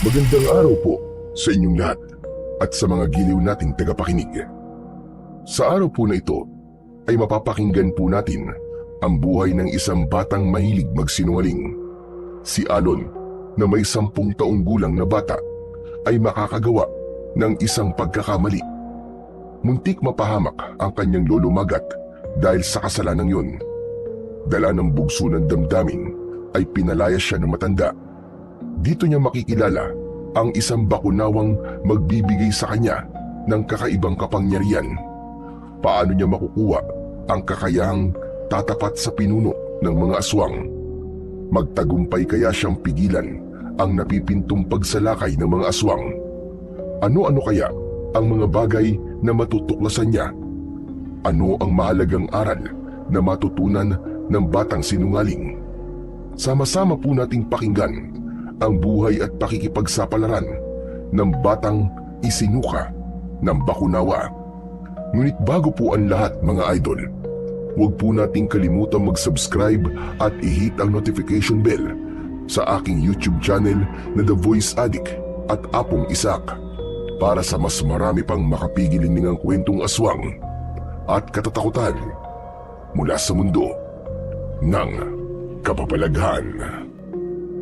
Magandang araw po sa inyong lahat at sa mga giliw nating tagapakinig. Sa araw po na ito ay mapapakinggan po natin ang buhay ng isang batang mahilig magsinungaling. Si Alon na may 10 taong gulang na bata ay makakagawa ng isang pagkakamali. Muntik mapahamak ang kanyang lolo Magat dahil sa kasalanang yun. Dala ng bugso ng damdamin ay pinalaya siya ng matanda. Dito niya makikilala ang isang bakunawang magbibigay sa kanya ng kakaibang kapangyarihan. Paano niya makukuha ang kakayahang tatapat sa pinuno ng mga aswang? Magtagumpay kaya siyang pigilan ang napipintong pagsalakay ng mga aswang? Ano-ano kaya ang mga bagay na matutuklasan niya? Ano ang mahalagang aral na matutunan ng batang sinungaling? Sama-sama po nating pakinggan ang buhay at pakikipagsapalaran ng batang isinuka ng bakunawa. Ngunit bago po ang lahat mga idol, huwag po nating kalimutang mag-subscribe at i-hit ang notification bell sa aking YouTube channel na The Voice Addict at Apong Isak para sa mas marami pang makapigiliningang kwentong aswang at katatakutan mula sa mundo ng kababalaghan.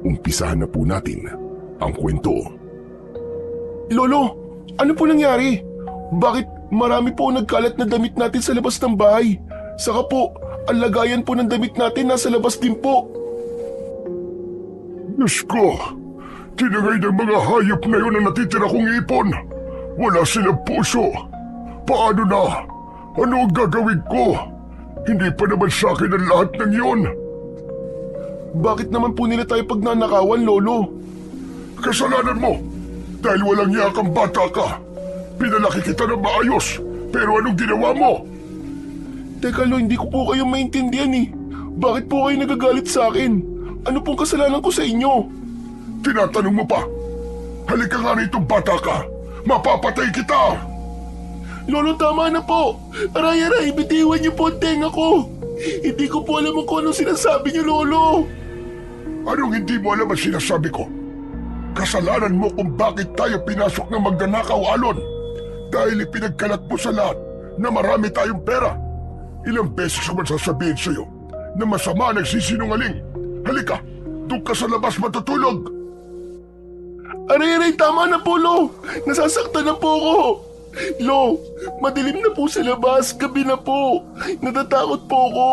Umpisahan na po natin ang kwento. Lolo, ano po nangyari? Bakit marami po ang nagkalat na damit natin sa labas ng bahay? Saka po, ang lagayan po ng damit natin nasa labas din po. Diyos ko, tinangay ng mga hayop na yun ang natitira kong ipon. Wala silang puso. Paano na? Ano ang gagawin ko? Hindi pa naman sa akin ang lahat ng yun. Bakit naman po nila tayo pagnanakawan, Lolo? Kasalanan mo dahil walang yakang bata ka. Pinalaki kita ng maayos, pero anong ginawa mo? Teka Lo, hindi ko po kayo maintindihan eh. Bakit po kayo nagagalit sa akin? Ano pong kasalanan ko sa inyo? Tinatanong mo pa? Halika nga rito bata ka. Mapapatay kita! Lolo, tama na po. Aray-aray, bitiwan niyo po ang tenga ko. Hindi ko po alam kung anong sinasabi niyo, Lolo. Anong hindi mo alam ang sinasabi ko? Kasalanan mo kung bakit tayo pinasok ng magnanakaw, Alon. Dahil ipinagkalat mo sa lahat na marami tayong pera. Ilang beses ko man sasabihin sa'yo na masama nagsisinungaling. Halika, doon ka sa labas matutulog. Aray-aray, tama na po, Lo. Nasasaktan na po ako. Lo, madilim na po sa labas. Gabi na po. Natatakot po ako.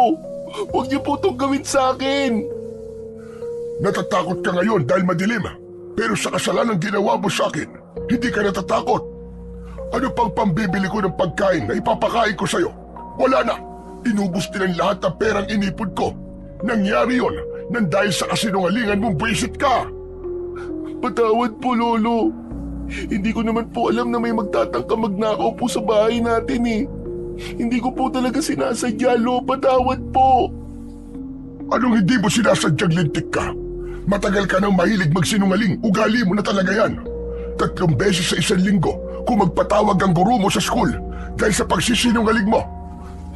Huwag niyo po itong gawin sa akin. Natatakot ka ngayon dahil madilim. Pero sa kasalanang ginawa mo sa akin, hindi ka natatakot. Ano pang pambibili ko ng pagkain na ipapakain ko sa'yo? Wala na. Inubos din ang lahat ng perang inipon ko. Nangyari yon nang dahil sa kasinungalingan mong buwisit ka. Patawad po, Lolo. Hindi ko naman po alam na may magtatangka magnakaw po sa bahay natin eh. Hindi ko po talaga sinasadya, Lo. Patawad po. Anong hindi mo sinasadyang lintik ka? Matagal ka nang mahilig magsinungaling. Ugali mo na talaga yan. 3 beses sa 1 linggo kung magpatawag ang guro mo sa school dahil sa pagsisinungaling mo.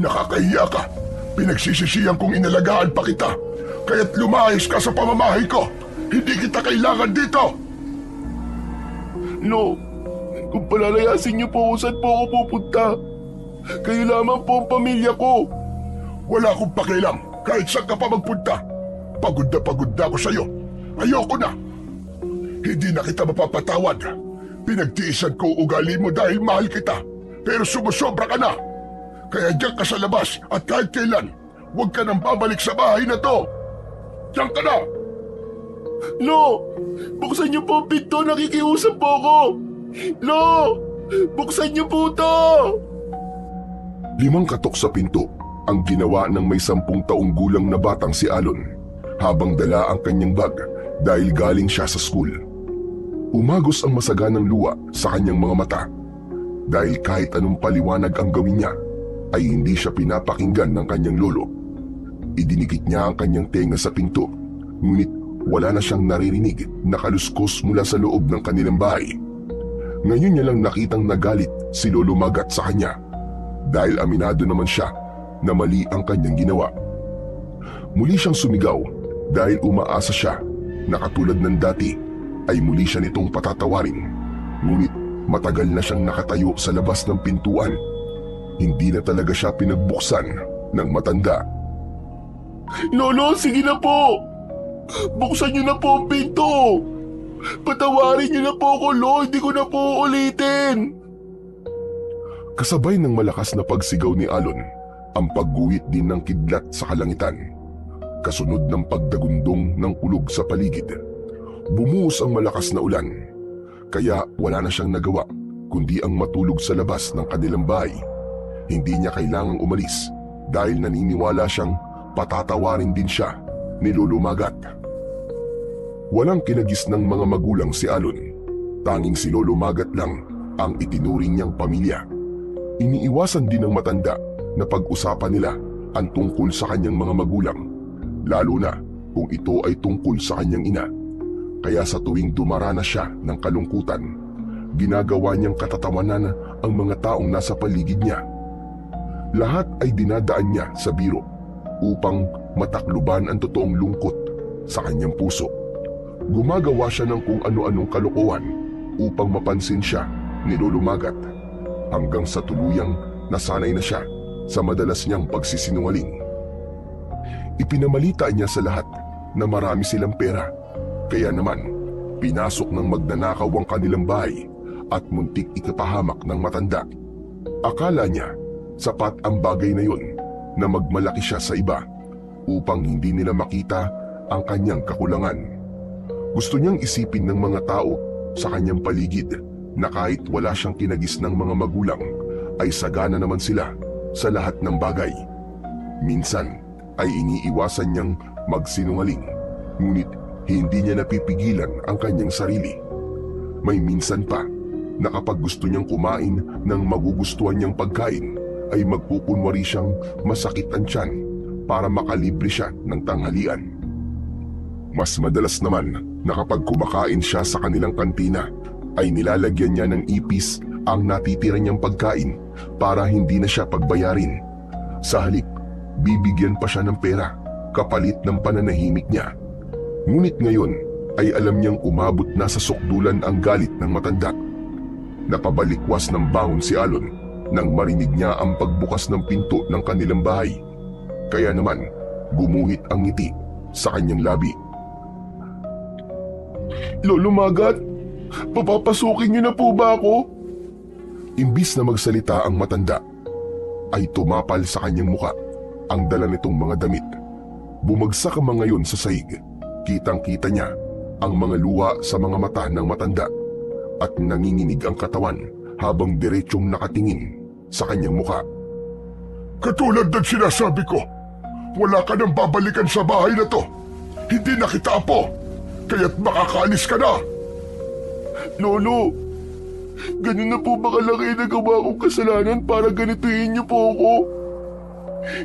Nakakahiya ka. Pinagsisisihan kong inalagaan pa kita. Kaya't lumayas ka sa pamamahay ko. Hindi kita kailangan dito. Lo, kung palalayasin niyo po kung saan po ako pupunta. Kayo lamang po ang pamilya ko. Wala akong pakialam kahit saan ka pa magpunta. Pagod na ako sa'yo. Ayoko na. Hindi na kita mapapatawad. Pinagtiisan ko ugali mo dahil mahal kita. Pero sumusobra ka na. Kaya diyan ka sa labas at kahit kailan, huwag ka nang babalik sa bahay na to. Diyan ka na. Lo, buksan niyo po ang pinto. Nakikiusap po ako. Lo, buksan niyo po to. 5 katok sa pinto ang ginawa ng may 10 taong gulang na batang si Alon habang dala ang kanyang bag dahil galing siya sa school. Umagos ang masaganang luha sa kanyang mga mata dahil kahit anong paliwanag ang gawin niya ay hindi siya pinapakinggan ng kanyang lolo. Idinikit niya ang kanyang tenga sa pinto ngunit wala na siyang naririnig na kaluskos mula sa loob ng kanilang bahay. Ngayon niya lang nakitang nagalit si Lolo Magat sa kanya dahil aminado naman siya na mali ang kanyang ginawa. Muli siyang sumigaw dahil umaasa siya na katulad ng dati ay muli siya nitong patatawarin. Ngunit matagal na siyang nakatayo sa labas ng pintuan. Hindi na talaga siya pinagbuksan ng matanda. Lolo, sige na po! Buksan niyo na po ang pinto! Patawarin niyo na po ako, Lo! Hindi ko na po ulitin! Kasabay ng malakas na pagsigaw ni Alon, ang pagguhit din ng kidlat sa kalangitan. Kasunod ng pagdagundong ng kulog sa paligid. Bumuhos ang malakas na ulan. Kaya wala na siyang nagawa kundi ang matulog sa labas ng kanilang bahay. Hindi niya kailangang umalis dahil naniniwala siyang patatawarin din siya ni Lolo Magat. Walang kinagis ng mga magulang si Alon. Tanging si Lolo Magat lang ang itinuring niyang pamilya. Iniiwasan din ng matanda na pag-usapan nila ang tungkol sa kanyang mga magulang, lalo na kung ito ay tungkol sa kanyang ina. Kaya sa tuwing dumarana siya ng kalungkutan, ginagawa niyang katatawanan ang mga taong nasa paligid niya. Lahat ay dinadaan niya sa biro upang matakluban ang totoong lungkot sa kanyang puso. Gumagawa siya ng kung ano-anong kalokohan upang mapansin siya ni Lolo Magat, hanggang sa tuluyang nasanay na siya sa madalas niyang pagsisinungaling. Ipinamalita niya sa lahat na marami silang pera, kaya naman pinasok ng magnanakaw ang kanilang bahay at muntik ikapahamak ng matanda. Akala niya sapat ang bagay na yun na magmalaki siya sa iba upang hindi nila makita ang kanyang kakulangan. Gusto niyang isipin ng mga tao sa kanyang paligid na kahit wala siyang kinagis ng mga magulang, ay sagana naman sila sa lahat ng bagay. Minsan ay iniiwasan niyang magsinungaling, ngunit hindi niya napipigilan ang kanyang sarili. May minsan pa na kapag gusto niyang kumain ng magugustuhan niyang pagkain, ay magkukunwari siyang masakit ang tiyan para makalibre siya ng tanghalian. Mas madalas naman na kapag kumakain siya sa kanilang kantina, ay nilalagyan niya ng ipis ang natitira niyang pagkain para hindi na siya pagbayarin. Sa halip, bibigyan pa siya ng pera kapalit ng pananahimik niya. Ngunit ngayon ay alam niyang umabot na sa sukdulan ang galit ng matanda. Napabalikwas ng bangon si Alon nang marinig niya ang pagbukas ng pinto ng kanilang bahay. Kaya naman, gumuhit ang ngiti sa kanyang labi. Lolo Magat, papapasukin niyo na po ba ako? Imbis na magsalita ang matanda, ay tumapal sa kanyang muka ang dala nitong mga damit. Bumagsak ang mga yon sa sahig. Kitang-kita niya ang mga luha sa mga mata ng matanda at nanginginig ang katawan habang diretsyong nakatingin sa kanyang muka. Katulad ng sinasabi ko, wala ka nang babalikan sa bahay na to. Hindi na kita apo, kaya't makakaalis ka na. Lolo, ganun na po ba kalaki na gawa kong kasalanan para ganituhin niyo po ako?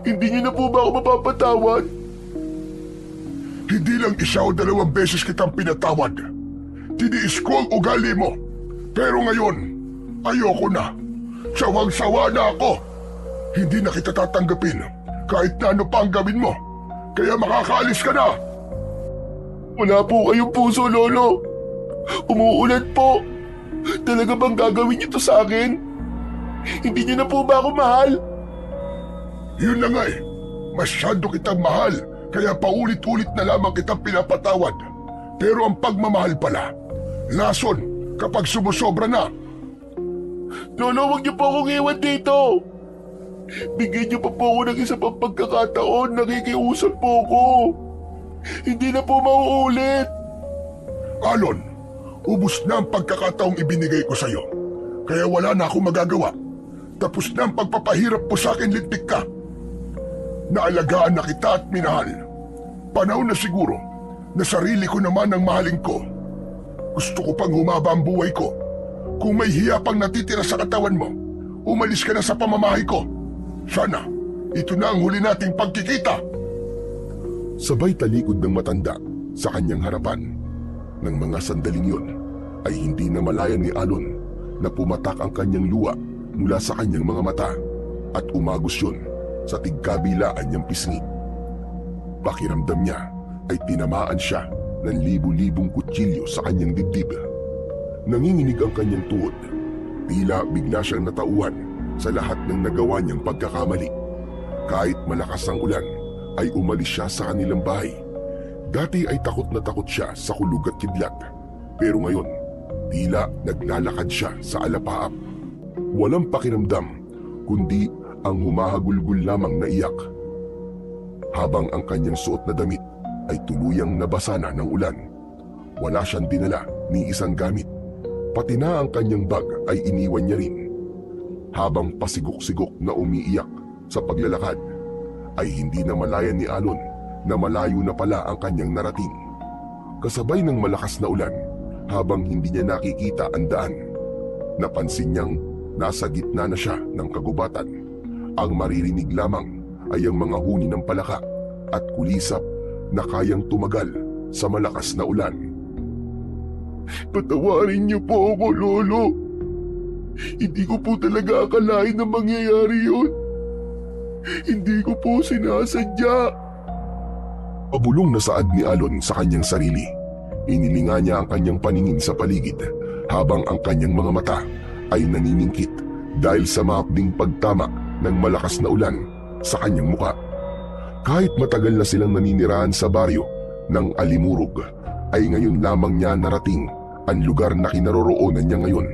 Hindi niyo na po ba ako mapapatawad? Hindi lang isa o dalawang beses kitang pinatawad. Tiniis ko ang ugali mo. Pero ngayon, ayoko na. Sawang-sawa na ako. Hindi na kita tatanggapin kahit na ano pa ang gawin mo. Kaya makakaalis ka na. Wala po kayong puso, Lolo. Umuulan po. Talaga bang gagawin niyo to sa akin? Hindi niyo na po ba ako mahal? Yun na nga eh. Masyado kitang mahal, kaya paulit-ulit na lamang kitang pinapatawad. Pero ang pagmamahal pala, lason kapag sumusobra na. Lolo, huwag niyo po akong iwan dito. Bigyan niyo pa po ako ng isa pang pagkakataon. Nakikiusap po ako. Hindi na po mauulit. Alon, ubus na ang pagkakataong ibinigay ko sa'yo. Kaya wala na akong magagawa. Tapos na ang pagpapahirap po sa akin, lintik ka. Naalagaan na kita at minahal. Panahon na siguro na sarili ko naman ang mahalin ko. Gusto ko pang humaba ang buhay ko. Kung may hiya pang natitira sa katawan mo, umalis ka na sa pamamahay ko. Sana, ito na ang huli nating pagkikita. Sabay talikod ng matanda sa kanyang harapan. Nang mga sandaling yun, ay hindi na malayan ni Alon na pumatak ang kanyang luha mula sa kanyang mga mata at umagos yun sa tigkabilaan niyang pisngi. Pakiramdam niya ay tinamaan siya ng libu-libong kutsilyo sa kanyang dibdib. Nanginginig ang kanyang tuhod. Tila bigla siyang natauhan sa lahat ng nagawa niyang pagkakamali. Kahit malakas ang ulan, ay umalis siya sa kanilang bahay. Dati ay takot na takot siya sa kulog at kidlat. Pero ngayon, tila naglalakad siya sa alapaap. Walang pakiramdam, kundi ang humahagulgul lamang na iyak. Habang ang kanyang suot na damit ay tuluyang nabasa na ng ulan. Wala siyang dinala ni isang gamit. Pati na ang kanyang bag ay iniwan niya rin. Habang pasigok-sigok na umiiyak sa paglalakad, ay hindi na malayan ni Alon na malayo na pala ang kanyang narating. Kasabay ng malakas na ulan, habang hindi niya nakikita ang daan, napansin niyang nasa gitna na siya ng kagubatan. Ang maririnig lamang ay ang mga huni ng palaka at kulisap na kayang tumagal sa malakas na ulan. Patawarin niyo po ako, Lolo. Hindi ko po talaga akalain na mangyayari yun. Hindi ko po sinasadya. Pabulong na saad ni Alon sa kanyang sarili. Inilinga niya ang kanyang paningin sa paligid habang ang kanyang mga mata ay naniningkit dahil sa maapding pagtama ng malakas na ulan sa kanyang muka. Kahit matagal na silang naninirahan sa baryo ng Alimurog, ay ngayon lamang niya narating ang lugar na kinaroroonan niya ngayon.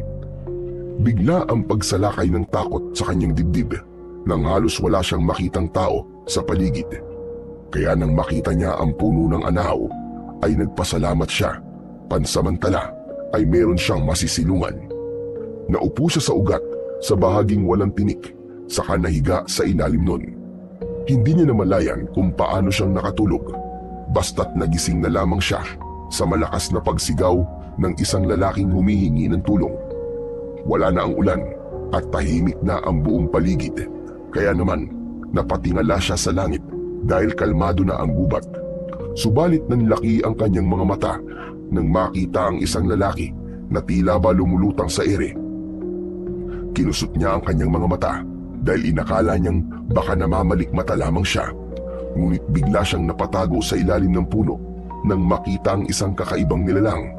Bigla ang pagsalakay ng takot sa kanyang dibdib nang halos wala siyang makitang tao sa paligid. Kaya nang makita niya ang puno ng anahaw, ay nagpasalamat siya. Pansamantala ay meron siyang masisilungan. Naupo siya sa ugat sa bahaging walang tinik, saka nahiga sa ilalim nun. Hindi niya namalayan kung paano siyang nakatulog, basta't nagising na lamang siya sa malakas na pagsigaw ng isang lalaking humihingi ng tulong. Wala na ang ulan at tahimik na ang buong paligid, kaya naman napatingala siya sa langit dahil kalmado na ang gubat. Subalit nanlaki ang kanyang mga mata nang makita ang isang lalaki na tila ba lumulutang sa ere. Kinusot niya ang kanyang mga mata dahil inakala niyang baka namamalikmata lamang siya. Ngunit bigla siyang napatago sa ilalim ng puno nang makita ang isang kakaibang nilalang.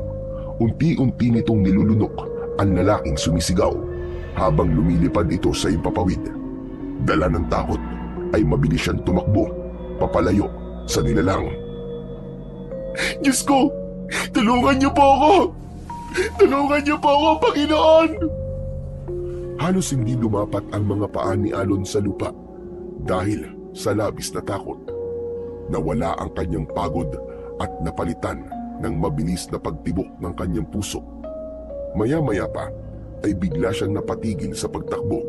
Unti-unti nitong nilulunok ang lalaking sumisigaw habang lumilipad ito sa impapawid. Dala ng takot ay mabilis siyang tumakbo papalayo sa nilalang. Diyos ko! Tulungan niyo po ako! Tulungan niyo po ako, Panginoon! Halos hindi lumapat ang mga paa ni Alon sa lupa dahil sa labis na takot. Nawala ang kanyang pagod at napalitan ng mabilis na pagtibok ng kanyang puso. Maya-maya pa ay bigla siyang napatigil sa pagtakbo.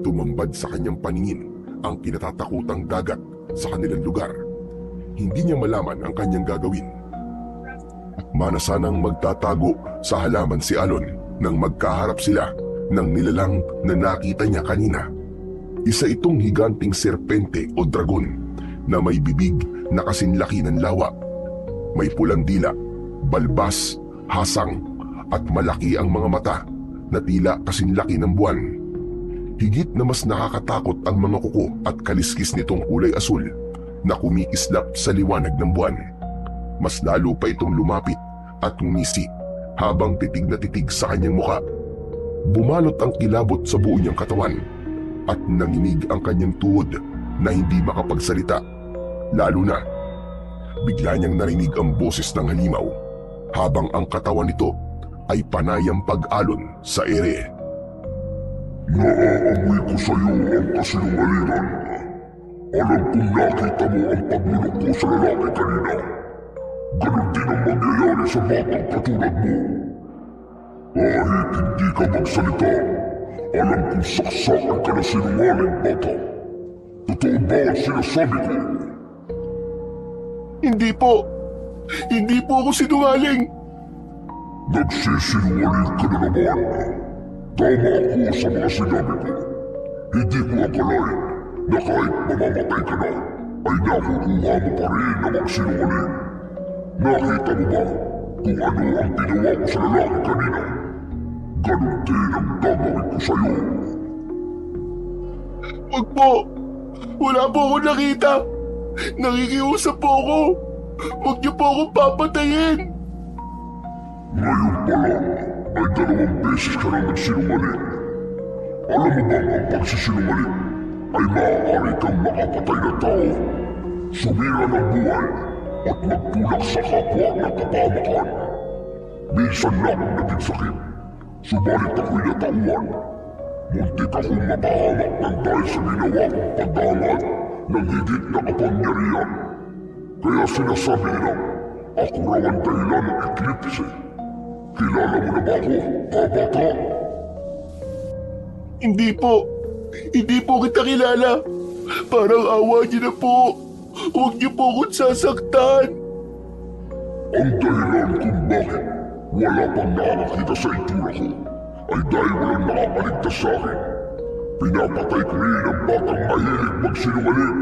Tumambad sa kanyang paningin ang kinatatakutang dagat sa kanilang lugar. Hindi niya malaman ang kanyang gagawin. Mana sanang magtatago sa halaman si Alon nang magkaharap sila ng nilalang na nakita niya kanina. Isa itong higanting serpente o dragon na may bibig na kasinlaki ng lawa. May pulang dila, balbas, hasang at malaki ang mga mata na tila kasinlaki ng buwan. Higit na mas nakakatakot ang mga kuko at kaliskis nitong kulay asul na kumikislap sa liwanag ng buwan. Mas lalo pa itong lumapit at ngumisi habang titig na titig sa kanyang muka. Bumalot ang kilabot sa buo niyang katawan at nanginig ang kanyang tuhod na hindi makapagsalita. Lalo na, bigla niyang narinig ang boses ng halimaw habang ang katawan nito ay panayang pag-alon sa ere. Naaamoy ko sa iyo ang kasinungalingan. Alam kong nakita mo ang paglulok ko sa lalaki kanina. Ganon din ang mangyayari sa batang katulad mo. Kahit hindi ka magsalita, alam kong saksakan ka na sinungaling bata. Totoo ba ang sinasabi ko? Hindi po. Hindi po ako sinungaling. Nagsisinungaling ka na naman. Tama ako sa mga sinabi ko. Hindi ko akalain na kahit mamamatay ka na, ay nakukuha mo pa rin na magsinungaling. Nakita mo ba kung ano ang ginawa ko sa lalaki kanina? Ganon din ang gagawin ko sa'yo. Wag po. Wala po ako nakita. Nakikiusap po ako. Huwag niyo po akong papatayin! Ngayon pa lang ay 2 beses ka na nagsinungaling. Alam mo bang ang pagsisinungaling ay maaari kang makapatay na tao, sumira ng buhay at magtulak sa kapwa na kapamakan. Minsan lang naging sakit, subalit ako'y natauhan. Muntik akong mapahamak ng dahil sa ginawa kong pagdangad ng higit na kapangyarihan. Kaya sinasabi nilang ako raw ang dahilan ng eklipse. Kilala mo na ba ako, kabata? Hindi po kita kilala. Parang awa niyo na po. Huwag niyo po akong sasaktan. Ang dahilan kung bakit wala pang nakakakita sa itsura ko ay dahil walang nakakaligtas sa akin. Pinapatay ko rin ang batang mahilig magsinungaling.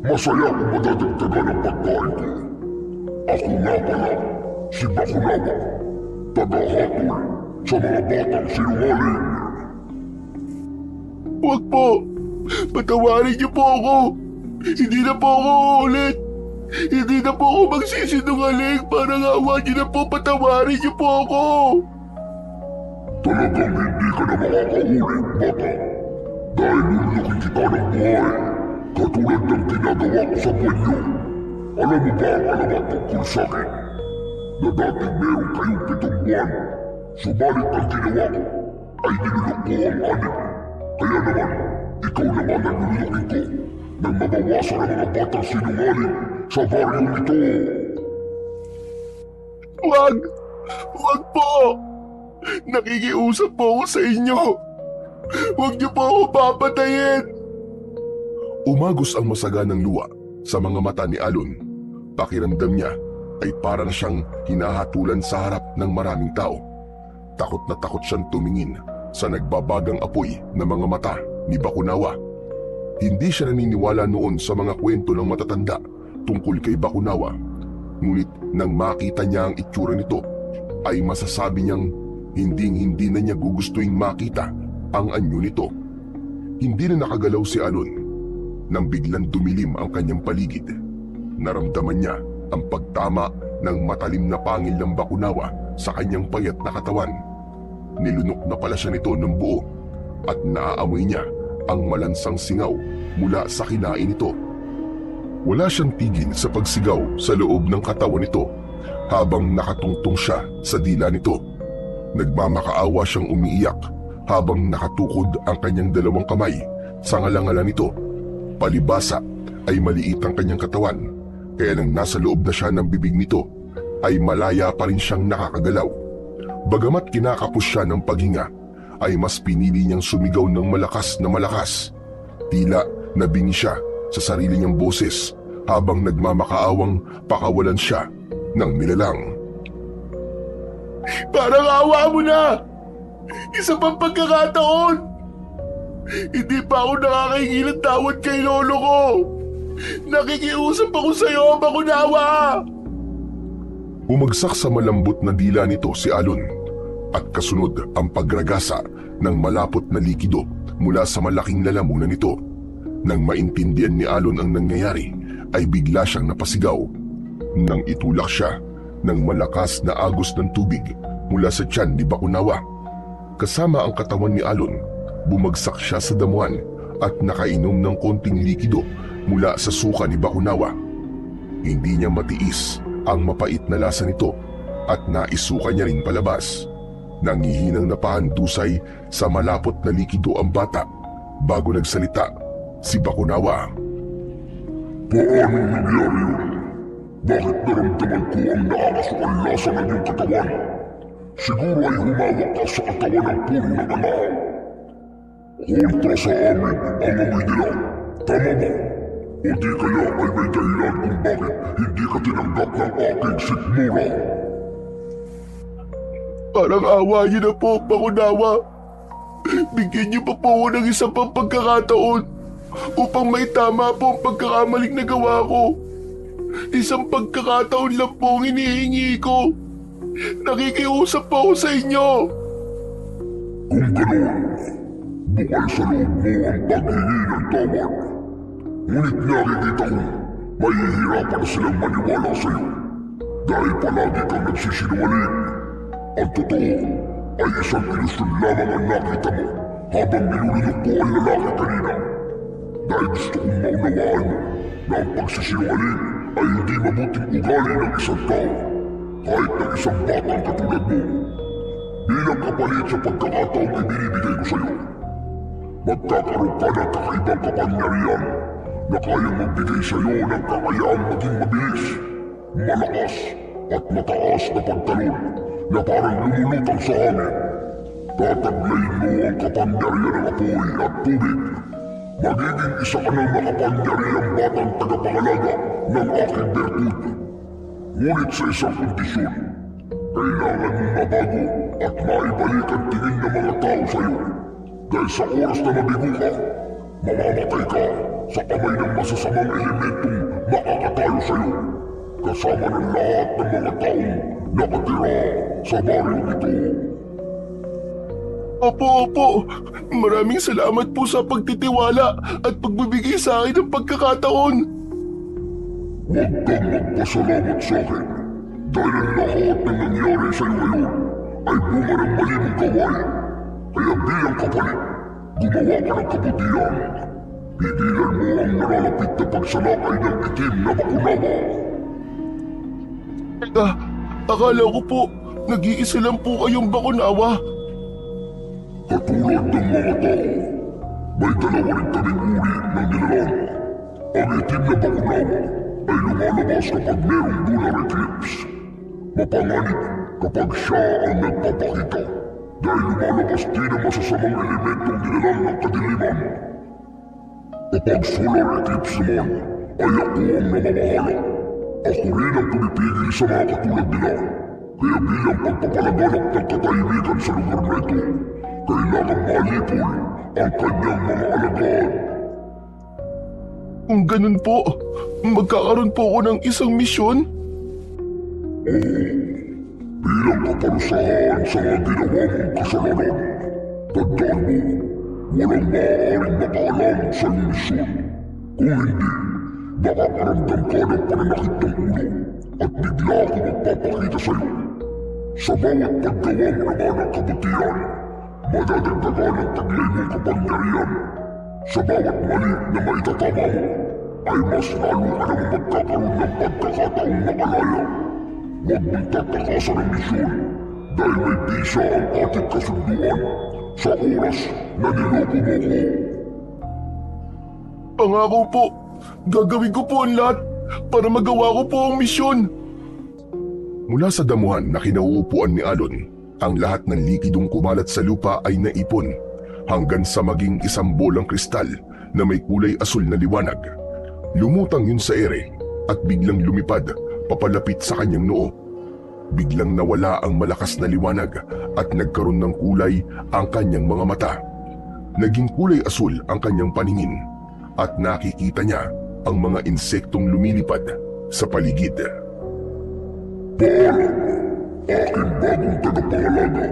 Masaya kung madadagdagan ang pagkain ko. Ako nga pala, si Bakunawa, tagahatol sa mga batang sinungaling. Huwag po. Patawarin niyo po ako. Hindi na po ako uulit. Hindi na po ako magsisinungaling. Parang awa niyo na po. Patawarin niyo po ako. Talagang hindi ka na makakaulit, bata. Dahil lulukin kita ng buhay, katulad ng ginagawa ko sa banyo. Alam mo ba ang alamat tungkol sa akin? Na dating meron kayong 7 buwan, subalit ang ginawa ko ay nilulok ko ang 6. Kaya naman, ikaw naman ang lulukin ko nang mabawasan ang mga batang sinungaling sa baryong ito. Huwag po. Nakikiusap po ako sa inyo. Huwag niyo po ako papatayin. Umagos ang masaganang luha sa mga mata ni Alon. Pakiramdam niya ay para na siyang hinahatulan sa harap ng maraming tao. Takot na takot siyang tumingin sa nagbabagang apoy na mga mata ni Bakunawa. Hindi siya naniniwala noon sa mga kwento ng matatanda tungkol kay Bakunawa. Ngunit nang makita niya ang itsura nito, ay masasabi niyang hinding-hindi na niya gugustuhin makita ang anyo nito. Hindi na nakagalaw si Alon nang biglang dumilim ang kanyang paligid. Naramdaman niya ang pagtama ng matalim na pangil ng Bakunawa sa kanyang payat na katawan. Nilunok na pala siya nito ng buo at naaamoy niya ang malansang singaw mula sa kinain nito. Wala siyang tigil sa pagsigaw sa loob ng katawan nito habang nakatungtong siya sa dila nito. Nagmamakaawa siyang umiiyak habang nakatukod ang kanyang 2 kamay sa ngalangalan nito. Palibasa ay maliit ang kanyang katawan, kaya nang nasa loob na siya ng bibig nito ay malaya pa rin siyang nakakagalaw. Bagamat kinakapos siya ng paghinga, ay mas pinili niyang sumigaw ng malakas na malakas. Tila nabingi siya sa sarili niyang boses habang nagmamakaawang pakawalan siya ng nilalang. Parang awa mo na! Isa pang pagkakataon! Hindi pa ako nakakahingi ng tawad kay lolo ko! Nakikiusap ako sa'yo, Bakunawa! Umagsak sa malambot na dila nito si Alon at kasunod ang pagragasa ng malapot na likido mula sa malaking lalamunan nito. Nang maintindihan ni Alon ang nangyayari, ay bigla siyang napasigaw. Nang itulak siya ng malakas na agos ng tubig mula sa tiyan ni Bakunawa. Kasama ang katawan ni Alon, bumagsak siya sa damuhan at nakainom ng konting likido mula sa suka ni Bakunawa. Hindi niya matiis ang mapait na lasa nito at naisuka niya rin palabas. Nangihinang napahandusay sa malapot na likido ang bata bago nagsalita si Bakunawa. Paano nangyari yun? Bakit naramdaman ko ang nakakasukang lasa ng iyong katawan? Siguro ay humawak ka sa katawan ng puro ng anak. Kontra sa amin ang amoy nila. Tama ba? O di kaya ay may dahilan kung bakit hindi ka tinanggap ng aking sikmura? Parang awa niyo na po, Bakunawa. Bigyan niyo pa po ako ng isang pang pagkakataon upang may tama po ang pagkakamaling nagawa ko. Isang pagkakataon lang po ang hinihingi ko. Nakikiusap po ako sa inyo. Kung ganoon, bukal sa loob mo ang paghingi ng tawad. Ngunit nakikita ko mahihirapan na silang maniwala sa'yo dahil palagi kang nagsisinungaling. Ang totoo ay isang ilusyon lamang ang nakita mo habang nilulunok ko ang lalaki kanina. Dahil gusto kong maunawaan mo na ang pagsisinungaling ay hindi mabuting ugali ng isang tao, kahit ng isang batang katulad mo. Bilang kapalit sa pagkakataong ibinibigay ko sa'yo, magkakaroon ka ng kakaibang kapangyarihan na kayang magbigay sa'yo ng kakayaang maging mabilis, malakas at mataas na pagtalon na parang lumulutang sa hangin. Tataglayin mo ang kapangyarihan ng apoy at tubig. Magiging isa ka ng makapangyarihang batang tagapangalaga ng aking bertud. Ngunit sa isang kondisyon, kailangan mong mabago at maibalik ang tingin ng mga tao sa'yo. Dahil sa oras na mabigo ka, mamamatay ka sa kamay ng masasamang elementong makakatalo sa'yo, kasama ng lahat ng mga taong nakatira sa baryong ito. Opo. Maraming salamat po sa pagtitiwala at pagbibigay sa akin ng pagkakataon. Huwag kang magpasalamat sa akin dahil ang lahat ng nangyari sa'yo ngayon ay bunga ng mali mong gawain. Kaya bilang kapalit, gumawa ka ng kabutihan. Pigilan mo ang nalalapit na pagsalakay ng itim na bakunawa. Teka, akala ko po, nag-iisa lang po kayong bakunawa. Katulad ng mga tao, may dalawa rin kaming uri ng nilalang. Ang itim na bakunawa ay lumalabas kapag merong lunar eclipse. Mapanganib kapag siya ang nagpapakita dahil lumalabas din ang masasamang elementong nilalang ng kadiliman. Kapag solar eclipse naman, ay ako ang namamahala. Ako rin ang pumipigil sa mga katulad nila. Kaya bilang pagpapalaganap ng katahimikan sa lugar na ito, kailangang malipol ang kanyang mga alagad. Kung ganun po, magkakaroon po ako ng isang misyon? Bilang kaparusahan sa mga ginawa mong kasalanan, tandaan mo, walang maaaring makaalam sa iyong misyon. Kung hindi, makakaramdam ka ng pananakit ng ulo at bigla ako magpapakita sa iyo. Sa bawat paggawa mo naman ng kabutihan, madadagdagan ang taglay mong kapangyarihan. Sa bawat mali na maitatama mo, ay mas lalo ka naman magkakaroon ng pagkakataong makalaya. Huwag mong tatakasan ang misyon dahil may bisa ang ating kasunduan sa oras na niloko mo ko. Pangako po, gagawin ko po ang lahat para magawa ko po ang misyon. Mula sa damuhan na kinauupuan ni Alon, ang lahat ng likidong kumalat sa lupa ay naipon hanggang sa maging isang bolang kristal na may kulay asul na liwanag. Lumutang yun sa ere at biglang lumipad papalapit sa kanyang noo. Biglang nawala ang malakas na liwanag at nagkaroon ng kulay ang kanyang mga mata. Naging kulay asul ang kanyang paningin at nakikita niya ang mga insektong lumilipad sa paligid. Paalam, aking bagong tagapangalaga.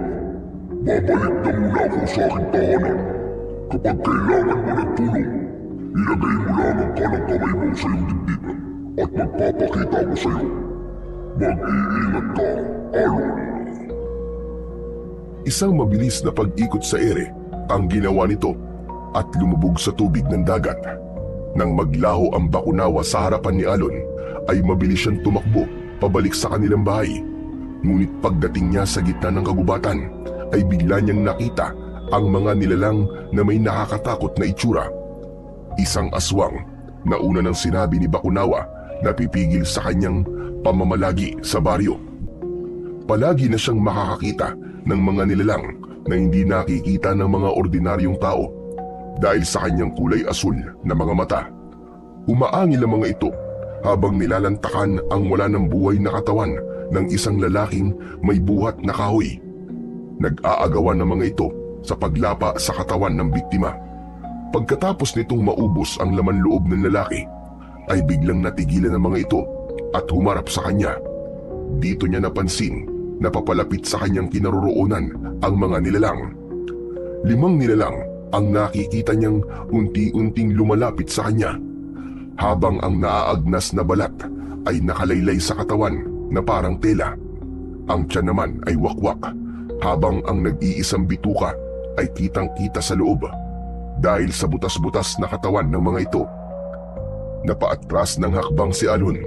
Babalik na muna ako sa aking tahanan. Kapag kailangan mo ng tulong, ilagay mo lang ang kanang kamay mo sa iyong dibdib at magpapakita ako sa iyo. Mag-iingat ka, Alon. Isang mabilis na pag-ikot sa ere ang ginawa nito at lumubog sa tubig ng dagat. Nang maglaho ang bakunawa sa harapan ni Alon, ay mabilis siyang tumakbo pabalik sa kanilang bahay. Ngunit pagdating niya sa gitna ng kagubatan, ay bigla niyang nakita ang mga nilalang na may nakakatakot na itsura. Isang aswang na una nang sinabi ni Bakunawa na pipigil sa kanyang pamamalagi sa baryo. Palagi na siyang makakakita ng mga nilalang na hindi nakikita ng mga ordinaryong tao dahil sa kanyang kulay asul na mga mata. Umaangil ang mga ito habang nilalantakan ang wala ng buhay na katawan ng isang lalaking may buhat na kahoy. Nag-aagawan ng mga ito sa paglapa sa katawan ng biktima. Pagkatapos nitong maubos ang laman loob ng lalaki, ay biglang natigilan ng mga ito at humarap sa kanya. Dito niya napansin na papalapit sa kanyang kinaroroonan ang mga nilalang. 5 nilalang ang nakikita niyang unti-unting lumalapit sa kanya. habang ang naaagnas na balat ay nakalaylay sa katawan na parang tela. Ang tiyan naman ay wakwak habang ang nag-iisang bituka ay kitang-kita sa loob dahil sa butas-butas na katawan ng mga ito. Napaatras ng hakbang si Alon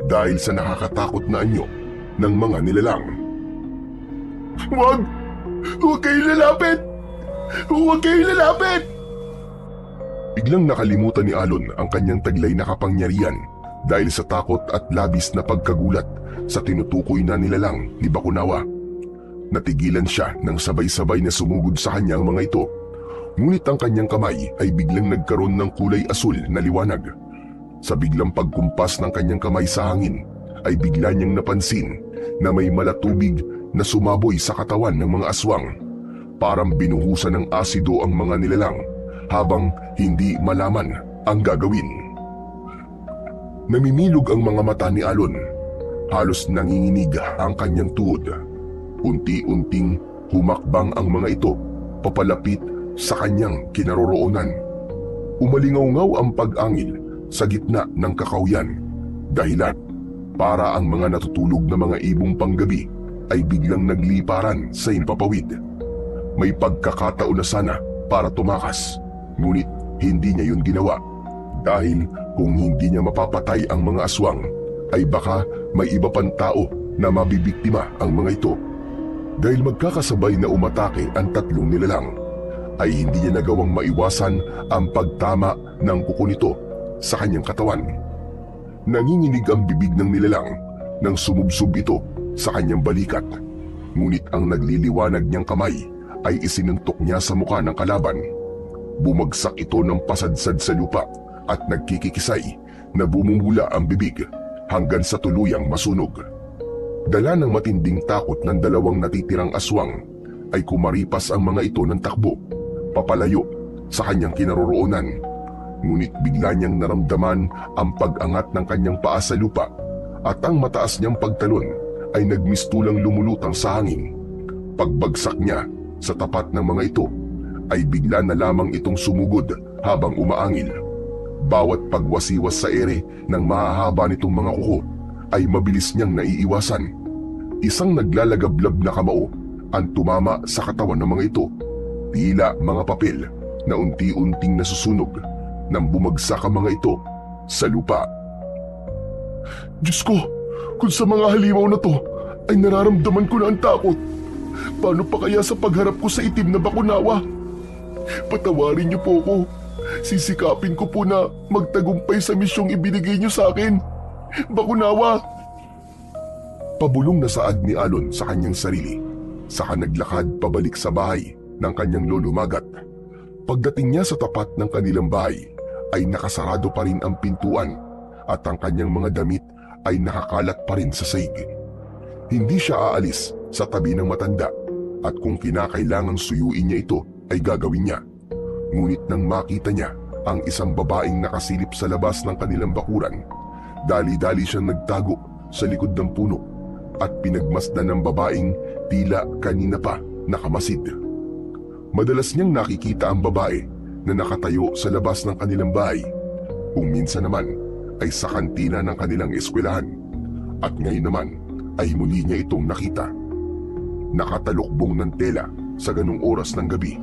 dahil sa nakakatakot na anyo ng mga nilalang. Wag! Huwag kayong lalapit! Huwag kayong lalapit! Biglang nakalimutan ni Alon ang kanyang taglay na kapangyarihan dahil sa takot at labis na pagkagulat sa tinutukoy na nilalang ni Bakunawa. Natigilan siya nang sabay-sabay na sumugod sa kanya ang mga ito. Ngunit ang kanyang kamay ay biglang nagkaroon ng kulay asul na liwanag. Sa biglang pagkumpas ng kanyang kamay sa hangin, ay bigla niyang napansin na may malatubig na sumaboy sa katawan ng mga aswang. Parang binuhusan ng asido ang mga nilalang habang hindi malaman ang gagawin. Namimilog ang mga mata ni Alon. Halos nanginginig ang kanyang tuhod. Unti-unting humakbang ang mga ito papalapit sa kanyang kinaroroonan. Umalingaw-ngaw ang pag-angil sa gitna ng kakauyan. Dahilan para ang mga natutulog na mga ibong panggabi ay biglang nagliparan sa himpapawid. May pagkakataon na sana para tumakas, ngunit hindi niya yun ginawa dahil kung hindi niya mapapatay ang mga aswang ay baka may iba pang tao na mabibiktima ang mga ito. Dahil magkakasabay na umatake ang tatlong nilalang, ay hindi niya nagawang maiwasan ang pagtama ng kuko nito sa kanyang katawan. Nanginginig ang bibig ng nilalang nang sumubsob ito sa kanyang balikat. Ngunit ang nagliliwanag niyang kamay ay isinuntok niya sa mukha ng kalaban. Bumagsak ito ng pasadsad sa lupa at nagkikikisay na bumumula ang bibig hanggang sa tuluyang masunog. Dala ng matinding takot ng dalawang natitirang aswang ay kumaripas ang mga ito ng takbo, papalayo sa kanyang kinaroroonan. Ngunit bigla niyang naramdaman ang pag-angat ng kanyang paa sa lupa at ang mataas niyang pagtalon ay nagmistulang lumulutang sa hangin. Pagbagsak niya sa tapat ng mga ito ay bigla na lamang itong sumugod habang umaangil. Bawat pagwasiwas sa ere ng mahahaba nitong mga kuko ay mabilis niyang naiiwasan. Isang naglalagablab na kamao ang tumama sa katawan ng mga ito, tila mga papel na unti-unting nasusunog nang bumagsak ang mga ito sa lupa. Diyos ko, kung sa mga halimaw na to ay nararamdaman ko na ang takot, paano pa kaya sa pagharap ko sa itim na Bakunawa? Patawarin niyo po ako. Sisikapin ko po na magtagumpay sa misyong ibinigay niyo sa akin. Bakunawa! Pabulong na saad ni Alon sa kanyang sarili, saka naglakad pabalik sa bahay ng kanyang lolo Magat. Pagdating niya sa tapat ng kanilang bahay, ay nakasarado pa rin ang pintuan at ang kanyang mga damit ay nakakalat pa rin sa saig. Hindi siya aalis sa tabi ng matanda at kung kinakailangang suyuin niya ito ay gagawin niya. Ngunit nang makita niya ang isang babaeng nakasilip sa labas ng kanilang bakuran, dali-dali siyang nagtago sa likod ng puno at pinagmasdan ng babaeng tila kanina pa nakamasid. Madalas niyang nakikita ang babae na nakatayo sa labas ng kanilang bahay, kung minsan naman ay sa kantina ng kanilang eskwelahan, at ngayon naman ay muli niya itong nakita. Nakatalukbong ng tela sa ganung oras ng gabi.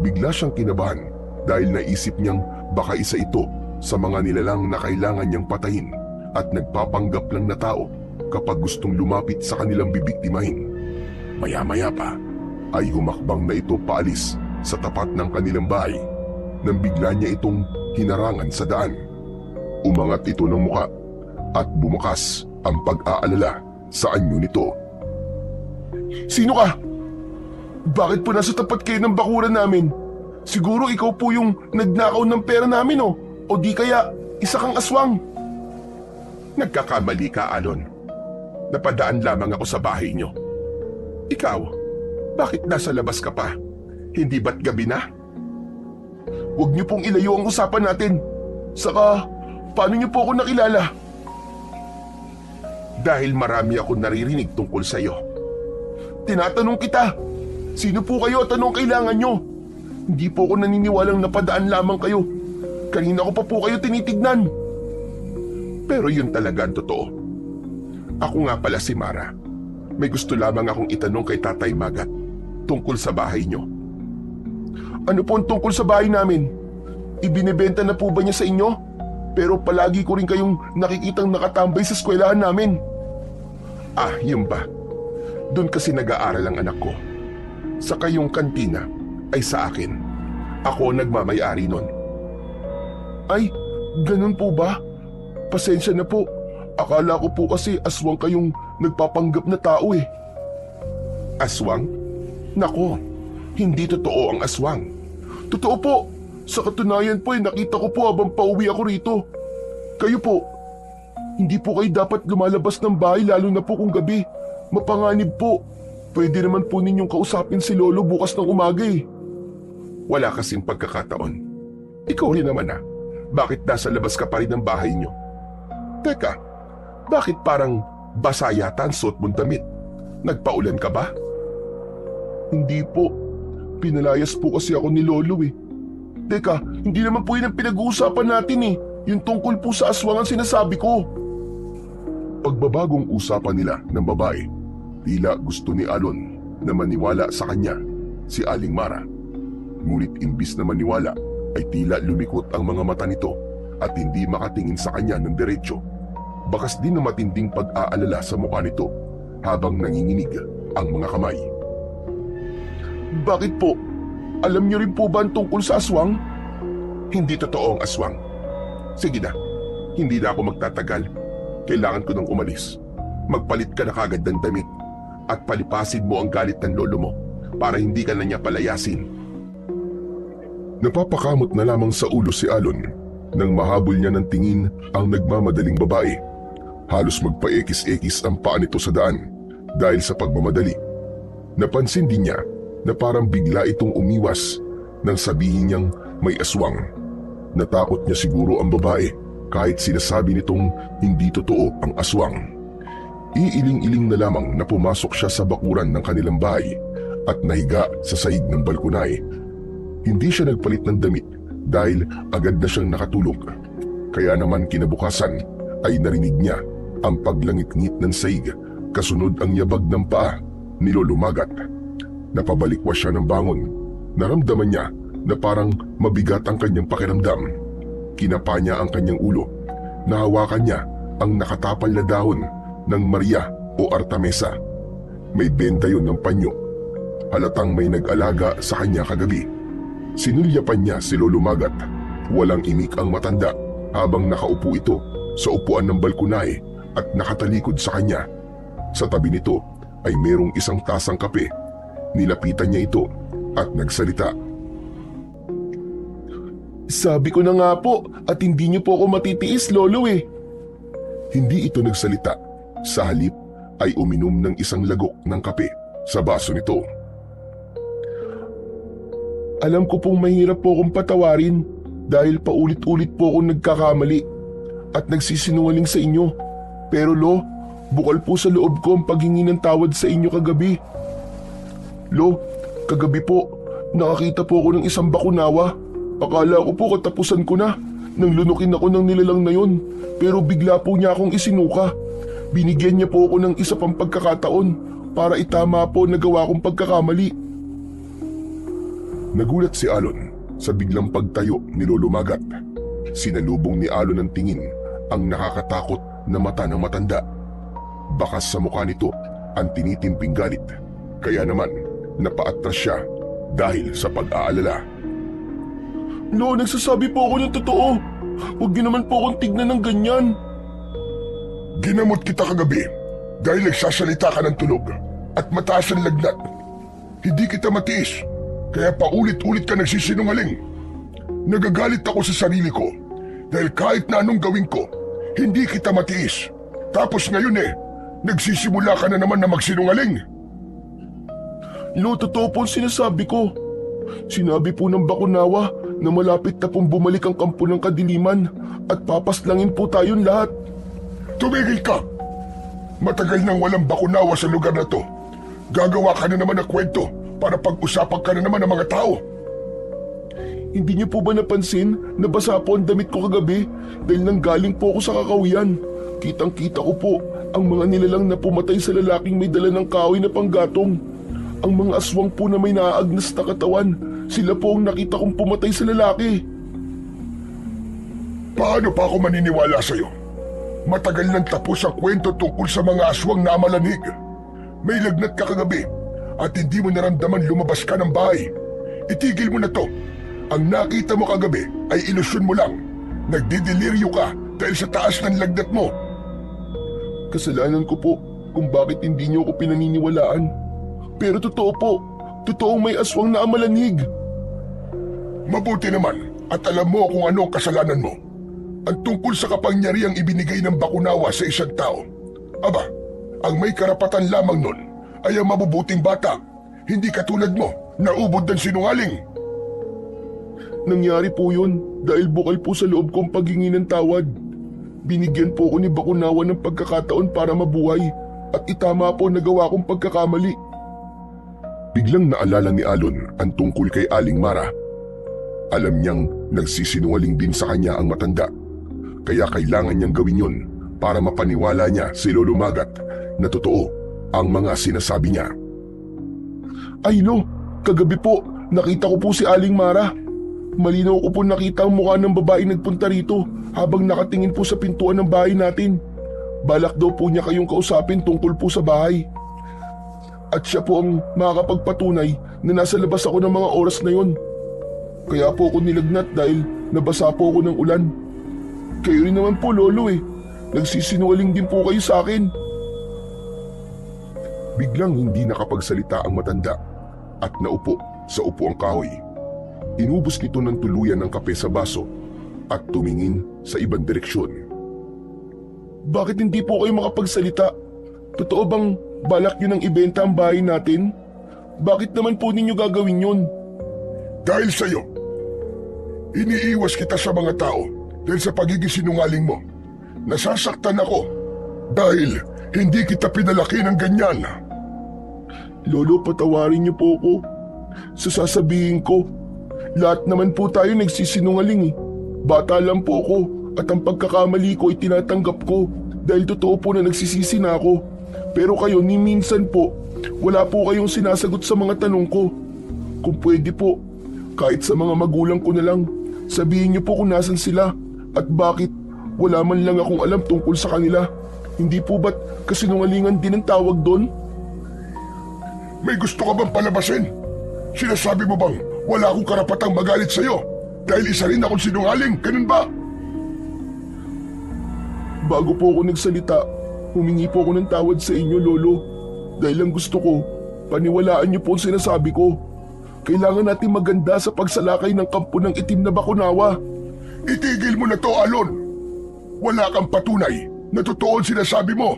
Bigla siyang kinabahan dahil naisip niyang baka isa ito sa mga nilalang na kailangan niyang patayin at nagpapanggap lang na tao kapag gustong lumapit sa kanilang bibiktimahin. Maya-maya pa ay humakbang na ito paalis sa tapat ng kanilang bahay nang bigla niya itong hinarangan sa daan. Umangat ito ng muka at bumukas ang pag-aalala sa anyo nito. Sino ka? Bakit po nasa tapat kayo ng bakuran namin? Siguro ikaw po yung nagnakaw ng pera namin o di kaya isa kang aswang. Nagkakamali ka, Alon. Napadaan lamang ako sa bahay niyo. Ikaw, bakit nasa labas ka pa? Hindi ba't gabi na? Huwag niyo pong ilayo ang usapan natin. Saka, paano niyo po ako nakilala? Dahil marami akong naririnig tungkol sa iyo. Tinatanong kita, sino po kayo at anong kailangan nyo? Hindi po ako naniniwalang napadaan lamang kayo. Kanina ko pa po kayo tinitignan. Pero yun talaga ang totoo. Ako nga pala si Mara. May gusto lamang akong itanong kay Tatay Magat tungkol sa bahay niyo. Ano po ang tungkol sa bahay namin? Ibinebenta na po ba niya sa inyo? Pero palagi ko rin kayong nakikitang nakatambay sa eskwelahan namin. Ah, yun ba? Doon kasi nag-aaral ang anak ko. Saka yung kantina ay sa akin. Ako nagmamay-ari nun. Ay, ganun po ba? Pasensya na po. Akala ko po kasi aswang kayong nagpapanggap na tao eh. Aswang? Nako, hindi totoo ang aswang. Totoo po. Sa katunayan po nakita ko po habang pauwi ako rito. Kayo po, hindi po kayo dapat lumalabas ng bahay lalo na po kung gabi. Mapanganib po. Pwede naman po ninyong kausapin si Lolo bukas ng umaga eh. Wala kasing pagkakataon. Ikaw rin naman Bakit nasa labas ka pa rin ng bahay niyo? Teka, bakit parang basa yata ang suot mong damit? Nagpaulan ka ba? Hindi po. Pinalayas po kasi ako ni Lolo eh. Teka, hindi naman po yun ang pinag-uusapan natin eh. Yung tungkol po sa aswang ang sinasabi ko. Pagbabagong usapan nila ng babae, tila gusto ni Alon na maniwala sa kanya si Aling Mara. Ngunit imbis na maniwala ay tila lumikot ang mga mata nito at hindi makatingin sa kanya ng diretsyo. Bakas din na matinding pag-aalala sa mukha nito habang nanginginig ang mga kamay. Bakit po? Alam niyo rin po ba ang tungkol sa aswang? Hindi totoo ang aswang. Sige na, hindi na ako magtatagal. Kailangan ko nang umalis. Magpalit ka na kagad ng damit at palipasin mo ang galit ng lolo mo para hindi ka na niya palayasin. Napapakamot na lamang sa ulo si Alon nang mahabol niya ng tingin ang nagmamadaling babae. Halos magpaekis-ekis ang paa nito sa daan dahil sa pagmamadali. Napansin din niya na parang bigla itong umiwas nang sabihin niyang may aswang. Natakot niya siguro ang babae kahit sinasabi nitong hindi totoo ang aswang. Iiling-iling na lamang na pumasok siya sa bakuran ng kanilang bahay at nahiga sa sahig ng balkonay. Hindi siya nagpalit ng damit dahil agad na siyang nakatulog. Kaya naman kinabukasan ay narinig niya ang paglangit-ngit ng sahig kasunod ang yabag ng paa ni Lolo Magat. Napabalikwas siya ng bangon. Naramdaman niya na parang mabigat ang kanyang pakiramdam. Kinapa niya ang kanyang ulo. Nahawakan niya ang nakatapal na dahon ng Maria o Artemisa. May benta yun ng panyo. Halatang may nag-alaga sa kanya kagabi. Sinulyapan niya si Lolo Magat. Walang imik ang matanda habang nakaupo ito sa upuan ng balkonay at nakatalikod sa kanya. Sa tabi nito ay merong isang tasang kape. Nilapitan niya ito at nagsalita. Sabi ko na nga po at hindi niyo po ako matitiis, Lolo eh. Hindi ito nagsalita. Sa halip ay uminom ng isang lagok ng kape sa baso nito. Alam ko pong mahirap po akong patawarin dahil paulit-ulit po akong nagkakamali at nagsisinungaling sa inyo. Pero Lo, bukal po sa loob ko ang paghingi ng tawad sa inyo kagabi. Lo, kagabi po, nakakita po ako ng isang bakunawa. Akala ko po katapusan ko na nang lunukin ako ng nilalang na yun. Pero bigla po niya akong isinuka. Binigyan niya po ako ng isa pang pagkakataon para itama po na gawa kong pagkakamali. Nagulat si Alon sa biglang pagtayo ni Lolo Magat. Sinalubong ni Alon ng tingin ang nakakatakot na mata ng matanda. Bakas sa mukha nito ang tinitimping galit. Kaya naman napaatras siya dahil sa pag-aalala. Lo, nagsasabi po ako ng totoo. Huwag niyo naman po akong tignan ng ganyan. Ginamot kita kagabi dahil nagsasalita ka ng tulog at mataas ang lagnat. Hindi kita matiis, kaya paulit-ulit ka nagsisinungaling. Nagagalit ako sa sarili ko dahil kahit na anong gawin ko, hindi kita matiis. Tapos ngayon nagsisimula ka na naman na magsinungaling. Lo, totoo po ang sinasabi ko. Sinabi po ng bakunawa na malapit na pong bumalik ang kampo ng kadiliman at papaslangin po tayong lahat. Tumigil ka! Matagal nang walang bakunawa sa lugar na to. Gagawa ka na naman ng kwento para pag-usapan ka na naman ng mga tao. Hindi niyo po ba napansin na basa po ang damit ko kagabi dahil nanggaling po ako sa kakawian? Kitang-kita ko po ang mga nilalang na pumatay sa lalaking may dala ng kahoy na panggatong. Ang mga aswang po na may naaagnas na katawan, sila po ang nakita kong pumatay sa lalaki. Paano pa ako maniniwala sa'yo? Matagal nang tapos ang kwento tungkol sa mga aswang na malanig. May lagnat ka kagabi at hindi mo naramdaman lumabas ka ng bahay. Itigil mo na to. Ang nakita mo kagabi ay ilusyon mo lang. Nagdideliryo ka dahil sa taas ng lagnat mo. Kasalanan ko po kung bakit hindi niyo ako pinaniniwalaan. Pero totoo po, totoong may aswang na amalanig. Mabuti naman at alam mo kung ano ang kasalanan mo. Ang tungkol sa kapangyarihang ibinigay ng bakunawa sa isang tao. Aba, ang may karapatan lamang nun ay ang mabubuting bata. Hindi katulad mo na ubod ng sinungaling. Nangyari po yun dahil bukal po sa loob kong paghingi ng tawad. Binigyan po ko ni Bakunawa ng pagkakataon para mabuhay at itama po nagawa kong pagkakamali. Biglang naalala ni Alon ang tungkol kay Aling Mara. Alam niyang nagsisinungaling din sa kanya ang matanda. Kaya kailangan niyang gawin yun para mapaniwala niya si Lolo Magat na totoo ang mga sinasabi niya. Ay no, kagabi po nakita ko po si Aling Mara. Malinaw ko po nakita ang mukha ng babae nagpunta rito habang nakatingin po sa pintuan ng bahay natin. Balak daw po niya kayong kausapin tungkol po sa bahay. At siya po ang makakapagpatunay na nasa labas ako ng mga oras na yon. Kaya po ako nilagnat dahil nabasa po ako ng ulan. Kayo rin naman po, Lolo eh. Nagsisinungaling din po kayo sa akin. Biglang hindi nakapagsalita ang matanda at naupo sa upuang kahoy. Inubos nito ng tuluyan ng kape sa baso at tumingin sa ibang direksyon. Bakit hindi po kayo makapagsalita? Totoo bang balak nyo nang ibenta ang bahay natin? Bakit naman po ninyo gagawin yun? Dahil sa'yo, iniiwas kita sa mga tao dahil sa pagiging sinungaling mo. Nasasaktan ako dahil hindi kita pinalaki ng ganyan. Lolo, patawarin niyo po ako. Sa sasabihin ko, lahat naman po tayo nagsisinungaling eh. Bata lang po ako at ang pagkakamali ko ay tinatanggap ko dahil totoo po na nagsisisi na ako. Pero kayo ni minsan po, wala po kayong sinasagot sa mga tanong ko. Kung pwede po, kahit sa mga magulang ko na lang, sabihin niyo po kung nasan sila at bakit wala man lang akong alam tungkol sa kanila. Hindi po ba't kasinungalingan din ang tawag doon? May gusto ka bang palabasin? Sinasabi mo bang wala akong karapatang magalit sa'yo dahil isa rin akong sinungaling, ganun ba? Bago po ako nagsalita, humingi po ako ng tawad sa inyo, Lolo. Dahil lang gusto ko, paniwalaan niyo po ang sinasabi ko. Kailangan natin maganda sa pagsalakay ng kampo ng itim na Bakunawa. Itigil mo na to, Alon! Wala kang patunay na totoo ang sinasabi mo.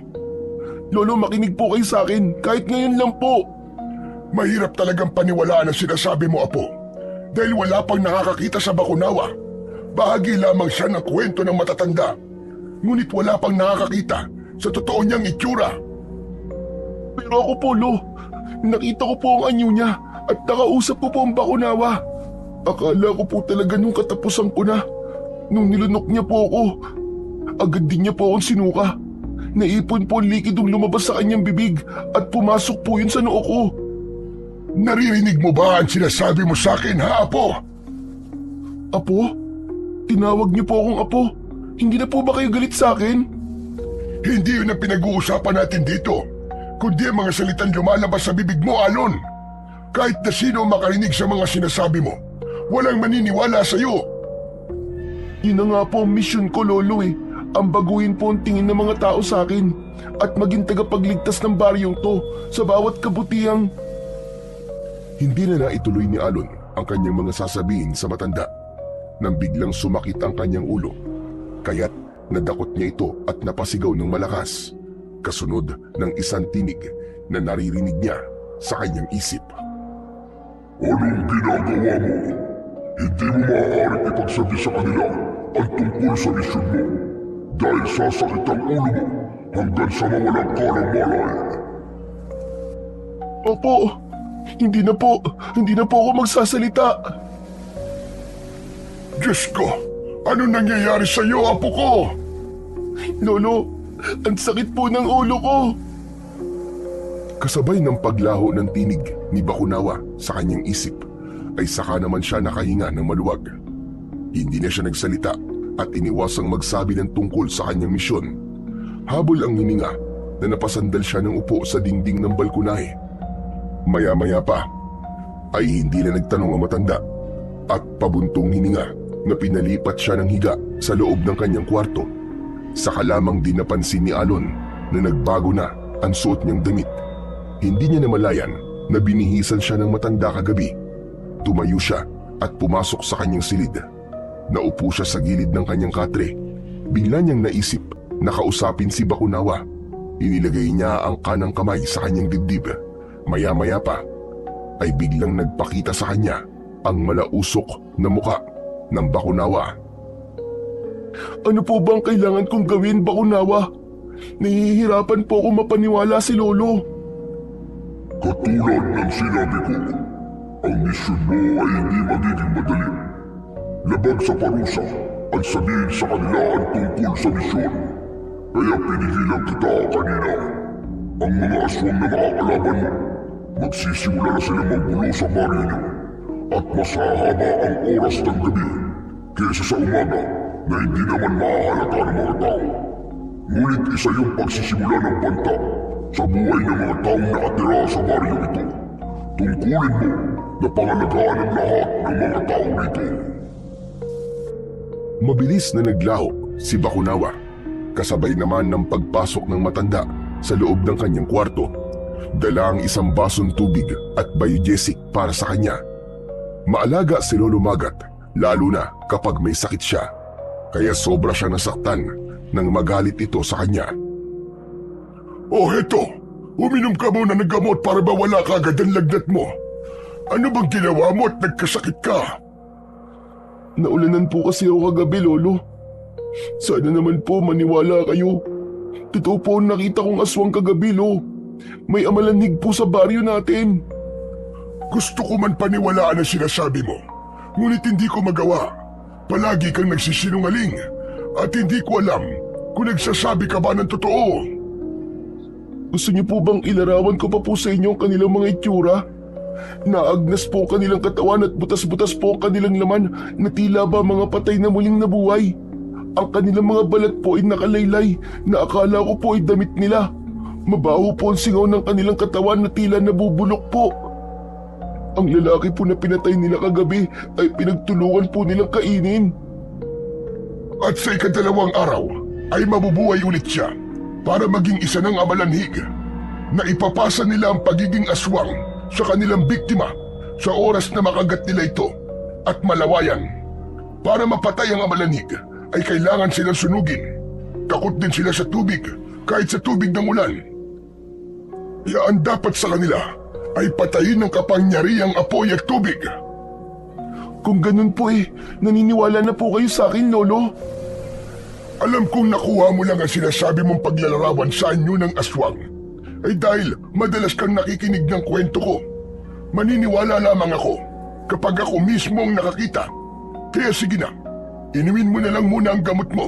Lolo, makinig po kayo sa akin, kahit ngayon lang po. Mahirap talagang paniwalaan ang sinasabi mo, Apo. Dahil wala pang nakakakita sa Bakunawa. Bahagi lamang siya ng kwento ng matatanda. Ngunit wala pang nakakakita sa totoo niyang itsura. Pero ako po, Lo, nakita ko po ang anyo niya at nakausap ko po ang Bakunawa. Akala ko po talaga nung katapusan ko na. Nung nilunok niya po ako, agad din niya po akong sinuka. Naipon po ang likidong lumabas sa kanyang bibig at pumasok po yun sa noo ko. Naririnig mo ba ang sinasabi mo sa akin, ha, Apo? Apo? Tinawag niyo po akong Apo. Hindi na po ba kayo galit sa akin? Hindi yun ang pinag-uusapan natin dito, kundi ang mga salitang lumalabas sa bibig mo, Alon. Kahit na sino makarinig sa mga sinasabi mo, walang maniniwala sa iyo. Yun na nga po ang misyon ko, Lolo eh. Ang baguhin po ang tingin ng mga tao sa akin at maging tagapagligtas ng baryong to sa bawat kabutihang... Hindi na naituloy ni Alon ang kanyang mga sasabihin sa matanda nang biglang sumakit ang kanyang ulo. Kaya't nadakot niya ito at napasigaw ng malakas, kasunod ng isang tinig na naririnig niya sa kanyang isip. Anong ginagawa mo? Hindi mo maaaring ipagsabi sa kanila ang tungkol sa misyon mo dahil sasakit ang ulo mo hanggang sa mawalang ka ng malay. Opo, hindi na po ako magsasalita. Diyos ko, ano nangyayari sa iyo, apo ko? Lolo, ang sakit po ng ulo ko. Kasabay ng paglaho ng tinig ni Bakunawa sa kanyang isip, ay saka naman siya nakahinga ng maluwag. Hindi na siya nagsalita at iniwasang magsabi ng tungkol sa kanyang misyon. Habol ang hininga na napasandal siya ng upo sa dingding ng balkonahe. Maya-maya pa ay hindi na nagtanong ang matanda at pabuntong hininga na pinalipat siya ng higa sa loob ng kanyang kwarto. Saka lamang din napansin ni Alon na nagbago na ang suot niyang damit. Hindi niya namalayan na binihisan siya ng matanda kagabi. Tumayo siya at pumasok sa kanyang silid. Naupo siya sa gilid ng kanyang katre. Bigla niyang naisip na kausapin si Bakunawa. Inilagay niya ang kanang kamay sa kanyang dibdib. Maya-maya pa ay biglang nagpakita sa kanya ang malausok na muka ng Bakunawa. Ano po ba ang kailangan kong gawin, Bakunawa? Nahihirapan po ako mapaniwala si Lolo. Katulad ng sinabi ko, ang misyon mo ay hindi magiging madali. Labag sa parusa at sabihin sa kanila ang tungkol sa misyon. Kaya pinigilan kita kanina. Ang mga aswang na makakalaban mo, magsisimula na silang magbulo sa baryo niyo. At mas hahaba ang oras ng gabi kaysa sa umaga na hindi naman mahahalata ng mga tao. Ngunit isa yung pagsisimula ng banta sa buhay ng mga taong nakatira sa baryo ito. Tungkulin mo na pangalagaan ang lahat ng mga tao rito. Mabilis na naglaho si Bakunawa, kasabay naman ng pagpasok ng matanda sa loob ng kanyang kwarto. Dala ang isang basong tubig at biogesic para sa kanya. Maalaga si Lolo Magat, lalo na kapag may sakit siya. Kaya sobra siya nasaktan nang magalit ito sa kanya. Oh, heto! Uminom ka muna ng gamot para mawala kagad ang lagnat mo. Ano bang ginawa mo at nagkasakit ka? Naulanan po kasi ako kagabi, Lolo. Sana naman po maniwala kayo. Totoo po ang nakita kong aswang kagabi, Lo. May amalanhig po sa baryo natin. Gusto ko man paniwalaan ang sinasabi mo, ngunit hindi ko magawa. Palagi kang nagsisinungaling at hindi ko alam kung nagsasabi ka ba ng totoo. Gusto niyo po bang ilarawan ko pa po sa inyo ang kanilang mga itsura? Naagnas po ang kanilang katawan at butas-butas po ang kanilang laman na tila ba mga patay na muling nabuhay. Ang kanilang mga balat po ay nakalaylay na akala ko po ay damit nila. Mabaho po ang singaw ng kanilang katawan na tila nabubulok po. Ang lalaki po na pinatay nila kagabi ay pinagtulungan po nilang kainin. At sa ikadalawang araw ay mabubuhay ulit siya para maging isa ng amalanhig na ipapasa nila ang pagiging aswang sa kanilang biktima sa oras na makagat nila ito at malawayan. Para mapatay ang amalanhig ay kailangan silang sunugin. Takot din sila sa tubig kahit sa tubig ng ulan. Kaya ang dapat sa kanila ay patayin ng kapangyarihang apoy at tubig. Kung ganun po naniniwala na po kayo sa akin, Lolo. Alam kong nakuha mo lang ang sinasabi mong paglalarawan sa anyo ng aswang ay dahil madalas kang nakikinig ng kwento ko. Maniniwala lamang ako kapag ako mismo ang nakakita. Kaya sige na, inumin mo na lang muna ang gamot mo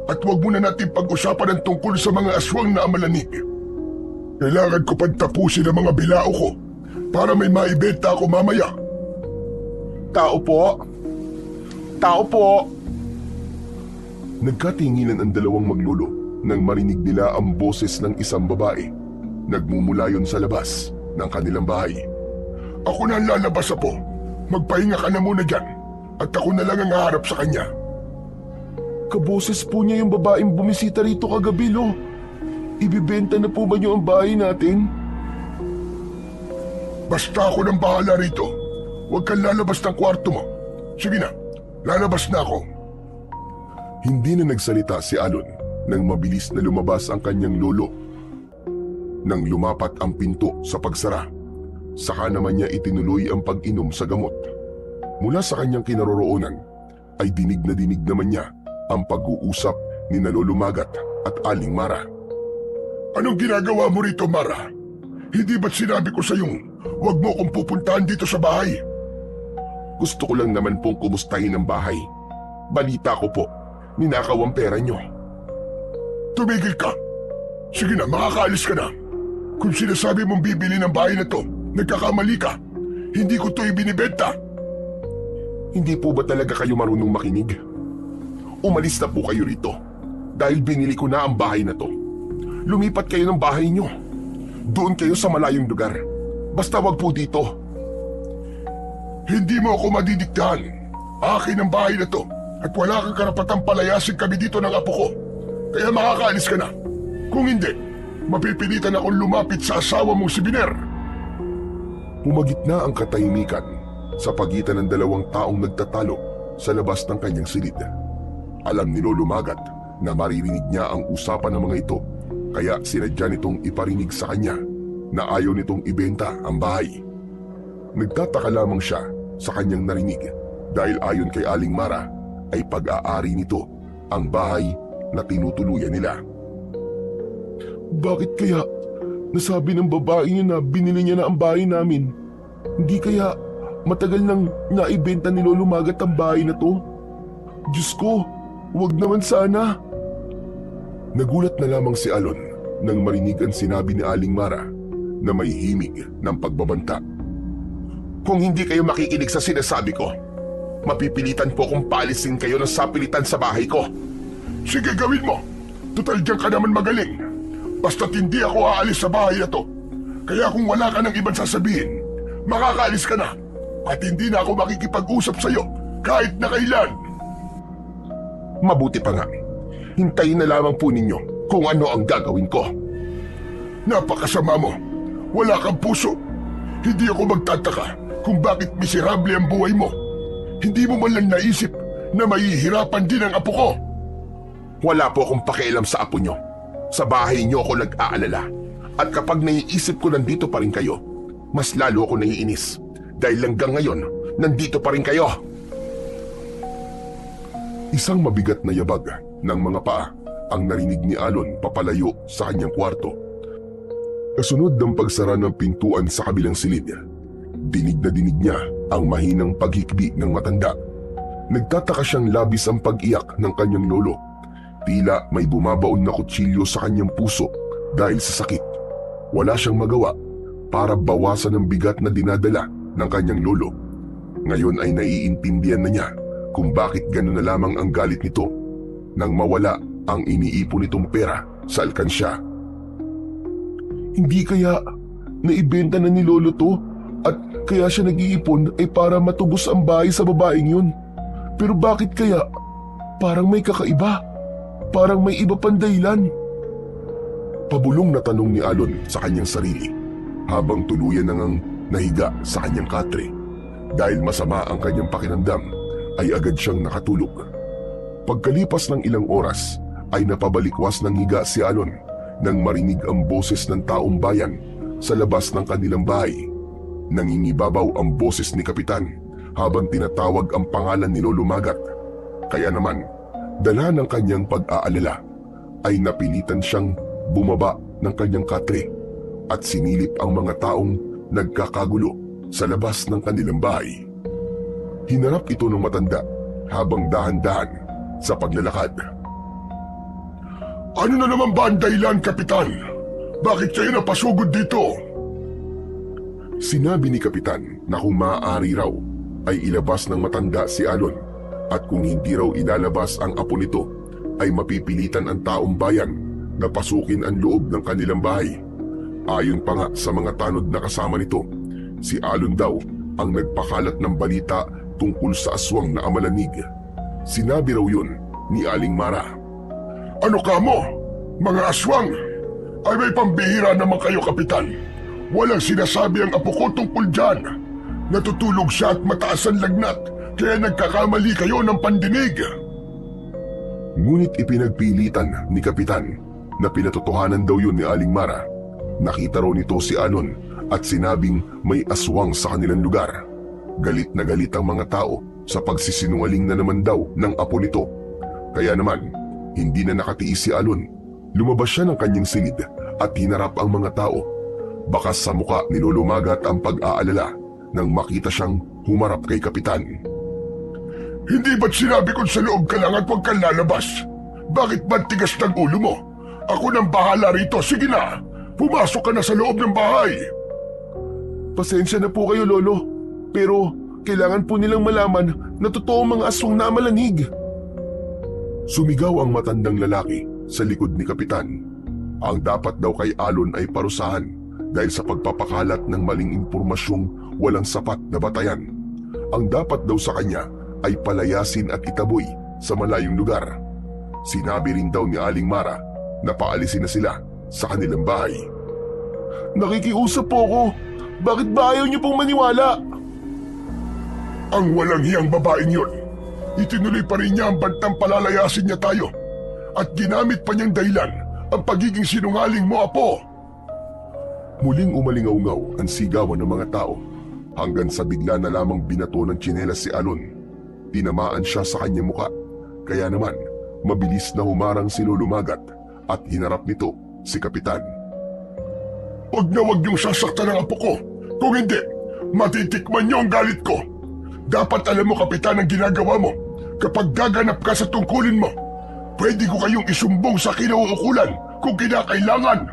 at huwag muna natin pag-usapan ang tungkol sa mga aswang na amalanig. Kailangan ko pagtapusin ang mga bilao ko para may maibenta ako mamaya. Tao po. Tao po. Nagkatinginan ang dalawang maglolo nang marinig nila ang boses ng isang babae. Nagmumulayon sa labas ng kanilang bahay. Ako na ang lalabas, Apo. Magpahinga ka na muna dyan at ako na lang ang haharap sa kanya. Kaboses po niya yung babaeng bumisita rito kagabi, Lo. Ibibenta na po ba niyo ang bahay natin? Basta ako nang bahala rito. Huwag kang lalabas ng kwarto mo. Sige na, lalabas na ako. Hindi na nagsalita si Alon nang mabilis na lumabas ang kanyang lolo. Nang lumapat ang pinto sa pagsara, saka naman niya itinuloy ang pag-inom sa gamot. Mula sa kanyang kinaroroonan ay dinig naman niya ang pag-uusap ni Lolo Magat at Aling Mara. Anong ginagawa mo rito, Mara? Hindi ba't sinabi ko sa iyong huwag mo akong pupuntahan dito sa bahay? Gusto ko lang naman pong kumustahin ang bahay Balita ko po, ninakaw ang pera nyo. Tumigil ka! Sige na, makakaalis ka na. Kung sinasabi mong bibili ng bahay na to, nagkakamali ka. Hindi ko to ibinibenta. Hindi po ba talaga kayo marunong makinig? Umalis na po kayo rito dahil binili ko na ang bahay na to. Lumipat kayo ng bahay nyo. Doon kayo sa malayong lugar. Basta wag po dito. Hindi mo ako madidiktahan. Akin ang bahay na to at wala kang karapatang palayasin kami dito ng apo ko. Kaya makakaalis ka na. Kung hindi, mapipilitan akong lumapit sa asawa mong si Biner. Humagit na ang katahimikan sa pagitan ng dalawang taong nagtatalo sa labas ng kanyang silid. Alam ni Lolo Magat na maririnig niya ang usapan ng mga ito, kaya sinadya nitong iparinig sa kanya na ayaw nitong ibenta ang bahay. Nagtataka lamang siya sa kanyang narinig dahil ayon kay Aling Mara ay pag-aari nito ang bahay na tinutuluyan nila. Bakit kaya nasabi ng babae niya na binili niya na ang bahay namin? Hindi kaya matagal nang naibenta ni Lolo Magat ang bahay na to? Diyos ko, wag naman sana. Nagulat na lamang si Alon nang marinig ang sinabi ni Aling Mara na may himig ng pagbabanta. Kung hindi kayo makikinig sa sinasabi ko, mapipilitan po kung paalisin kayo ng sapilitan sa bahay ko. Sige, gawin mo. Tutal diyan ka naman magaling. Basta't hindi ako aalis sa bahay na to. Kaya kung wala ka ng ibang sasabihin, makakaalis ka na. At hindi na ako makikipag-usap sa'yo kahit na kailan. Mabuti pa nga. Hintayin na lamang po ninyo kung ano ang gagawin ko. Napakasama mo. Wala kang puso. Hindi ako magtataka kung bakit miserable ang buhay mo. Hindi mo man lang naisip na mahihirapan din ang apo ko. Wala po akong pakialam sa apo nyo. Sa bahay nyo ako nag-aalala. At kapag naiisip ko nandito pa rin kayo, mas lalo ako naiinis. Dahil hanggang ngayon, nandito pa rin kayo. Isang mabigat na yabag ng mga paa ang narinig ni Alon papalayo sa kanyang kwarto. Kasunod ng pagsara ng pintuan sa kabilang silid, dinig na dinig niya ang mahinang paghikbi ng matanda. Nagtataka siyang labis ang pag-iyak ng kanyang lolo. Tila may bumabaon na kutsilyo sa kanyang puso dahil sa sakit. Wala siyang magawa para bawasan ang bigat na dinadala ng kanyang lolo. Ngayon ay naiintindihan na niya kung bakit gano'n na lamang ang galit nito nang mawala ang iniipon nitong pera sa alkansya. Hindi kaya naibenta na ni lolo to at kaya siya nag-iipon ay para matubos ang bahay sa babaeng yun. Pero bakit kaya? Parang may kakaiba. Parang may iba pang dahilan. Pabulong na tanong ni Alon sa kanyang sarili habang tuluyan nang nahiga sa kanyang katre. Dahil masama ang kanyang pakiramdam ay agad siyang nakatulog. Pagkalipas ng ilang oras ay napabalikwas ng higa si Alon nang marinig ang boses ng taong bayan sa labas ng kanilang bahay. Nangingibabaw ang boses ni Kapitan habang tinatawag ang pangalan ni Lolo Magat. Kaya naman, dala ng kanyang pag-aalala, ay napilitan siyang bumaba ng kanyang katre at sinilip ang mga taong nagkakagulo sa labas ng kanilang bahay. Hinarap ito ng matanda habang dahan-dahan sa paglalakad. Ano na naman ba ang dahilan, Kapitan? Bakit kayo napasugod dito? Sinabi ni Kapitan na kung maaari raw ay ilabas ng matanda si Alon at kung hindi raw ilalabas ang apo nito ay mapipilitan ang taong bayan na pasukin ang loob ng kanilang bahay. Ayon pa nga sa mga tanod na kasama nito, si Alon daw ang nagpakalat ng balita tungkol sa aswang na amalanig. Sinabi raw yun ni Aling Mara. Ano ka mo? Mga aswang? Ay may pambihira naman kayo, Kapitan. Walang sinasabi ang apo ko tungkol dyan. Natutulog siya at mataas ang lagnat, kaya nagkakamali kayo ng pandinig. Ngunit ipinagpilitan ni Kapitan na pinatotohanan daw yun ni Aling Mara. Nakita raw nito si Alon at sinabing may aswang sa kanilang lugar. Galit na galit ang mga tao sa pagsisinungaling na naman daw ng apo nito. Kaya naman, hindi na nakatiis si Alon. Lumabas siya ng kanyang silid at hinarap ang mga tao. Bakas sa muka ni Lolo Magat ang pag-aalala nang makita siyang humarap kay Kapitan. Hindi ba't sinabi ko sa loob ka lang at huwag kang lalabas? Bakit ba't tigas ng ulo mo? Ako nang bahala rito, sige na! Pumasok ka na sa loob ng bahay! Pasensya na po kayo, Lolo. Pero kailangan po nilang malaman na totoo ang mga aswang na malanig. Sumigaw ang matandang lalaki sa likod ni Kapitan. Ang dapat daw kay Alon ay parusahan dahil sa pagpapakalat ng maling impormasyong walang sapat na batayan. Ang dapat daw sa kanya ay palayasin at itaboy sa malayong lugar. Sinabi rin daw ni Aling Mara na paalisin na sila sa kanilang bahay. Nakikiusap po ako. Bakit ba ayaw niyo pong maniwala? Ang walang hiyang babaeng yun, itinuloy pa rin niya ang bantang palalayasin niya tayo at ginamit pa niyang dahilan ang pagiging sinungaling mo, Apo. Muling umalingaw-ngaw ang sigawan ng mga tao hanggang sa bigla na lamang binato ng tsinelas si Alon. Tinamaan siya sa kanyang muka, kaya naman mabilis na humarang si Lolo Magat at hinarap nito si Kapitan. Huwag niyong sasaktan ang apo ko. Kung hindi, matitikman niyo ang galit ko. Dapat alam mo, Kapitan, ang ginagawa mo. Kapag gaganap ka sa tungkulin mo, pwede ko kayong isumbong sa kinauukulan kung kinakailangan.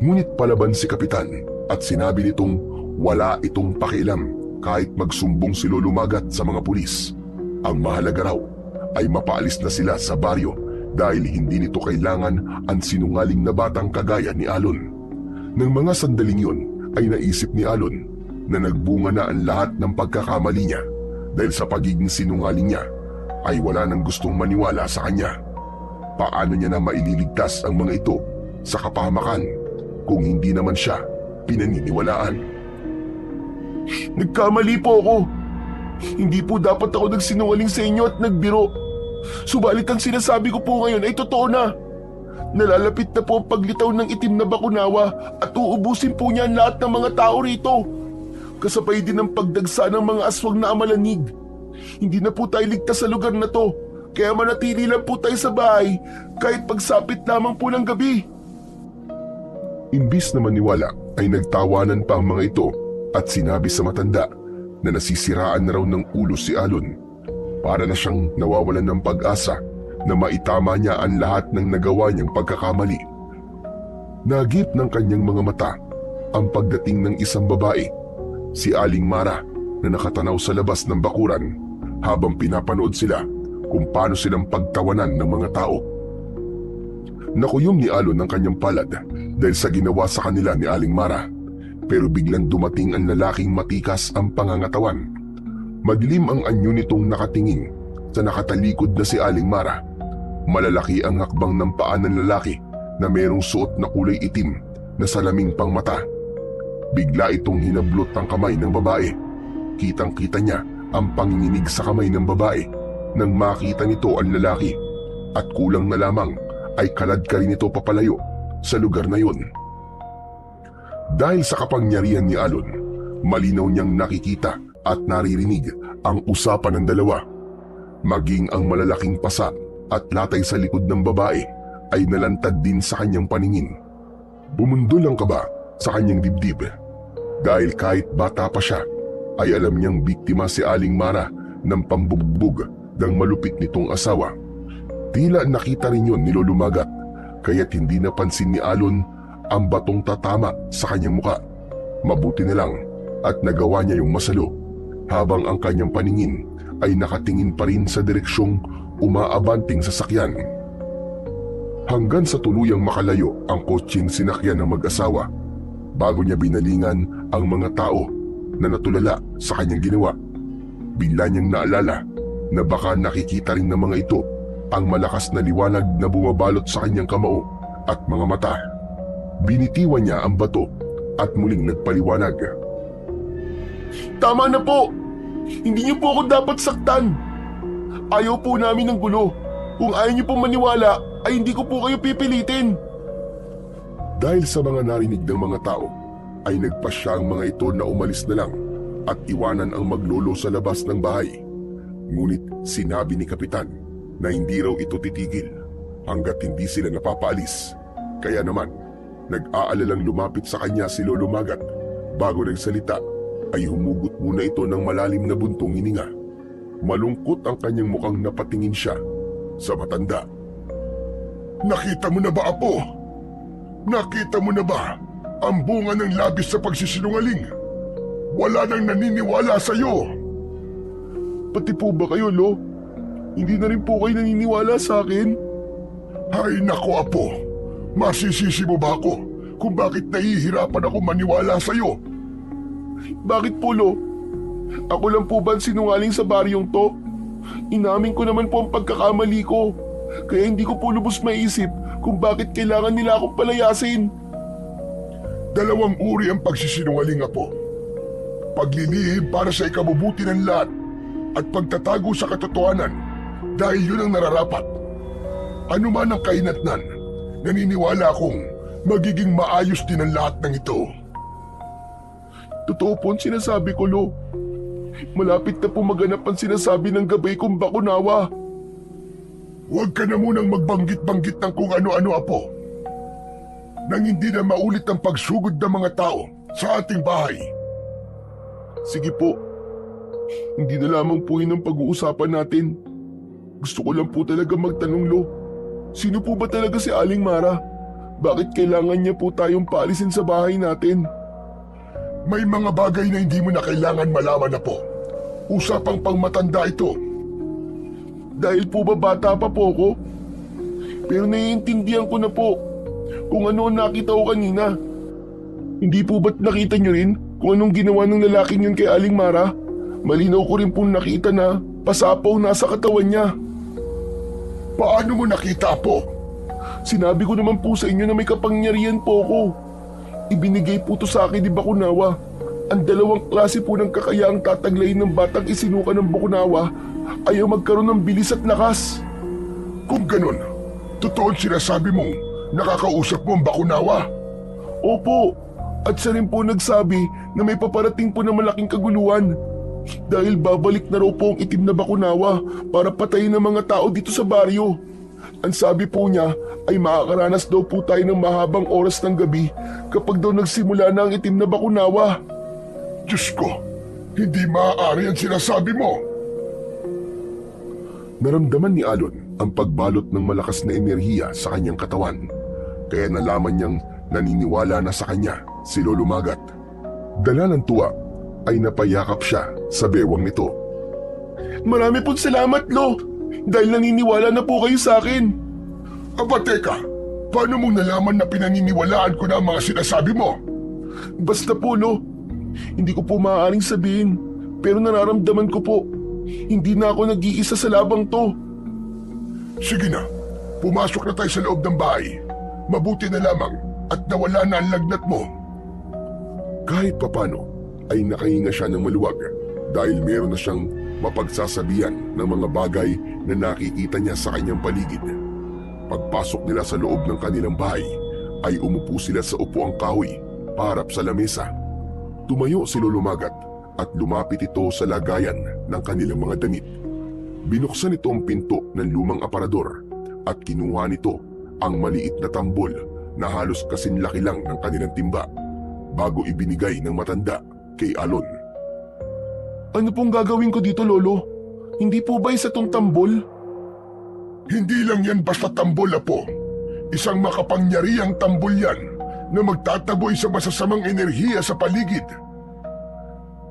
Ngunit palaban si Kapitan at sinabi nitong wala itong pakialam kahit magsumbong si Lolo Magat sa mga pulis. Ang mahalaga raw ay mapaalis na sila sa baryo dahil hindi nito kailangan ang sinungaling na batang kagaya ni Alon. Nang mga sandaling yun ay naisip ni Alon na nagbunga na ang lahat ng pagkakamali niya dahil sa pagiging sinungaling niya ay wala nang gustong maniwala sa kanya. Paano niya na maililigtas ang mga ito sa kapahamakan kung hindi naman siya pinaniniwalaan? Nagkamali po ako. Hindi po dapat ako nagsinungaling sa inyo at nagbiro. Subalit ang sinasabi ko po ngayon ay totoo na. Nalalapit na po ang paglitaw ng itim na bakunawa at uubusin po niya ang lahat ng mga tao rito. Kasabay din ang pagdagsa ng mga aswang na amalanig. Hindi na po tayo ligtas sa lugar na to, kaya manatili lang po tayo sa bahay kahit pagsapit lamang po ng gabi. Imbis na maniwala ay nagtawanan pa ang mga ito at sinabi sa matanda na nasisiraan na raw ng ulo si Alon. Para na siyang nawawalan ng pag-asa na maitama niya ang lahat ng nagawa niyang pagkakamali. Nagip ng kanyang mga mata ang pagdating ng isang babae, si Aling Mara, na nakatanaw sa labas ng bakuran habang pinapanood sila kung paano silang pagtawanan ng mga tao. Nakuyom ni Alon ang kanyang palad dahil sa ginawa sa kanila ni Aling Mara, pero biglang dumating ang lalaking matikas ang pangangatawan. Madilim ang anyo nitong nakatingin sa nakatalikod na si Aling Mara. Malalaki ang hakbang ng paa ng lalaki na mayroong suot na kulay itim na salaming pang mata. Bigla itong hinablot ang kamay ng babae. Kitang-kita niya ang panginginig sa kamay ng babae nang makita nito ang lalaki at kulang na lamang ay kalad ka rin ito papalayo sa lugar na yun. Dahil sa kapangyarihan ni Alon, malinaw niyang nakikita at naririnig ang usapan ng dalawa. Maging ang malalaking pasa at latay sa likod ng babae ay nalantad din sa kanyang paningin. Bumundol ang kaba sa kanyang dibdib dahil kahit bata pa siya ay alam niyang biktima si Aling Mara ng pambubugbog ng malupit nitong asawa. Tila nakita rin yun ni Lolo Magat kaya't hindi napansin ni Alon ang batong tatama sa kanyang muka. Mabuti na lang at nagawa niya yung masalo habang ang kanyang paningin ay nakatingin pa rin sa direksyong umaabanting sasakyan. Hanggang sa tuluyang makalayo ang kotseng sinakyan ng mag-asawa bago niya binalingan ang mga tao na natulala sa kanyang ginawa. Bigla niyang naalala na baka nakikita rin ng mga ito ang malakas na liwanag na bumabalot sa kanyang kamao at mga mata. Binitiwan niya ang bato at muling nagpaliwanag. Tama na po! Hindi niyo po ako dapat saktan. Ayaw po namin ng gulo. Kung ayaw niyo po maniwala, ay hindi ko po kayo pipilitin. Dahil sa mga narinig ng mga tao, ay nagpasya ang mga ito na umalis na lang at iwanan ang maglolo sa labas ng bahay. Ngunit sinabi ni Kapitan na hindi raw ito titigil hanggat hindi sila napapaalis. Kaya naman, nag-aalalang lumapit sa kanya si Lolo Magat. Bago nagsalita, ay humugot muna ito ng malalim na buntong hininga. Malungkot ang kanyang mukhang napatingin siya sa matanda. Nakita mo na ba, Apo? Nakita mo na ba ang bunga ng labis sa pagsisinungaling? Wala nang naniniwala sa'yo. Pati po ba kayo, Lo? Hindi na rin po kayo naniniwala sa akin? Ay nako, Apo. Masisisi mo ba ako kung bakit nahihirapan ako maniwala sa'yo? Bakit po, Lo? Ako lang po ba ang sinungaling sa baryong to? Inamin ko naman po ang pagkakamali ko. Kaya hindi ko po lubos maisip kung bakit kailangan nila akong palayasin. Dalawang uri ang pagsisinungaling, Apo. Paglilihim para sa ikabubuti ng lahat at pagtatago sa katotohanan dahil yun ang nararapat. Ano man ang kainatnan, naniniwala akong magiging maayos din ang lahat ng ito. Totoo po ang sinasabi ko, Lo. Malapit na po maganap ang sinasabi ng gabay kong bakunawa. Huwag ka na munang magbanggit-banggit ng kung ano-ano, Apo. Nang hindi na maulit ang pagsugod ng mga tao sa ating bahay. Sige po. Hindi na lamang po yun ang pag-uusapan natin. Gusto ko lang po talaga magtanong, Lo. Sino po ba talaga si Aling Mara? Bakit kailangan niya po tayong paalisin sa bahay natin? May mga bagay na hindi mo na kailangan malaman, Apo. Usapang pangmatanda ito. Dahil po ba bata pa po ako? Pero naiintindihan ko na po kung ano ang nakita ko kanina. Hindi po ba't nakita niyo rin kung anong ginawa ng lalaking yun kay Aling Mara? Malinaw ko rin pong nakita na pasapaw nasa katawan niya. Paano mo nakita, Apo? Sinabi ko naman po sa inyo na may kapangyarihan po ako. Ibinigay po to sa akin ni Bakunawa. Ang dalawang klase po ng kakayaang tataglayin ng batang isinuka ng Bakunawa ayaw magkaroon ng bilis at lakas. Kung ganun, totoo ang sinasabi mong nakakausap mo ang Bakunawa? Opo, at siya rin po nagsabi na may paparating po na malaking kaguluhan. Dahil babalik na raw po ang itim na Bakunawa para patayin ng mga tao dito sa baryo. Ang sabi po niya ay makakaranas daw po tayo ng mahabang oras ng gabi kapag daw nagsimula na ang itim na Bakunawa. Diyos ko, hindi maaari ang sinasabi mo. Naramdaman ni Alon ang pagbalot ng malakas na enerhiya sa kanyang katawan. Kaya nalaman niyang naniniwala na sa kanya si Lolo Magat. Dala ng tuwa ay napayakap siya sa bewang nito. Marami pong salamat, Lo, dahil naniniwala na po kayo sa akin. Aba teka, paano mong nalaman na pinaniniwalaan ko na ang mga sinasabi mo? Basta po, Lo, hindi ko po maaaring sabihin, pero nararamdaman ko po, hindi na ako nag-iisa sa labang to. Sige na, pumasok na tayo sa loob ng bahay. Mabuti na lamang at nawala na ang lagnat mo. Kahit papano ay nakahinga siya ng maluwag dahil meron na siyang mapagsasabihan ng mga bagay na nakikita niya sa kanyang paligid. Pagpasok nila sa loob ng kanilang bahay ay umupo sila sa upuang kahoy paharap sa lamesa. Tumayo si Lolo Magat at lumapit ito sa lagayan ng kanilang mga damit. Binuksan ito ang pinto ng lumang aparador at kinuha nito ang maliit na tambol na halos kasing laki lang ng kanilang timba bago ibinigay ng matanda kay Alon. Ano pong gagawin ko dito, Lolo? Hindi po ba isa tong tambol? Hindi lang yan basta tambol, Apo. Isang makapangyarihang tambol yan na magtataboy sa masasamang enerhiya sa paligid.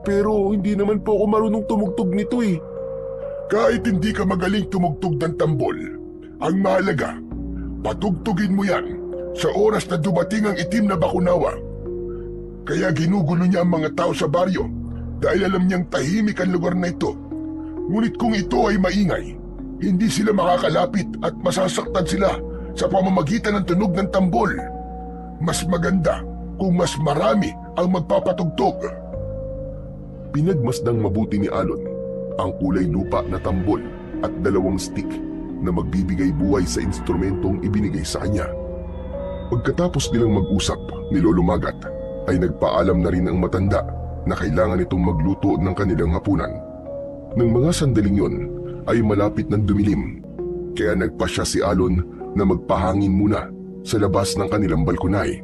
Pero hindi naman po ako marunong tumugtog nito eh. Kahit hindi ka magaling tumugtog ng tambol, ang mahalaga, patugtugin mo yan sa oras na dumating ang itim na Bakunawa. Kaya ginugulo niya ang mga tao sa baryo dahil alam niyang tahimik ang lugar na ito. Ngunit kung ito ay maingay, hindi sila makakalapit at masasaktan sila sa pamamagitan ng tunog ng tambol. Mas maganda kung mas marami ang magpapatugtog. Pinagmasdang mabuti ni Alon ang kulay lupa na tambol at 2 stick na magbibigay buhay sa instrumentong ibinigay sa kanya. Pagkatapos nilang mag-usap ni Lolo Magat, ay nagpaalam na rin ang matanda na kailangan itong magluto ng kanilang hapunan. Nang mga sandaling yon ay malapit ng dumilim, kaya nagpasya si Alon na magpahangin muna sa labas ng kanilang balkonay.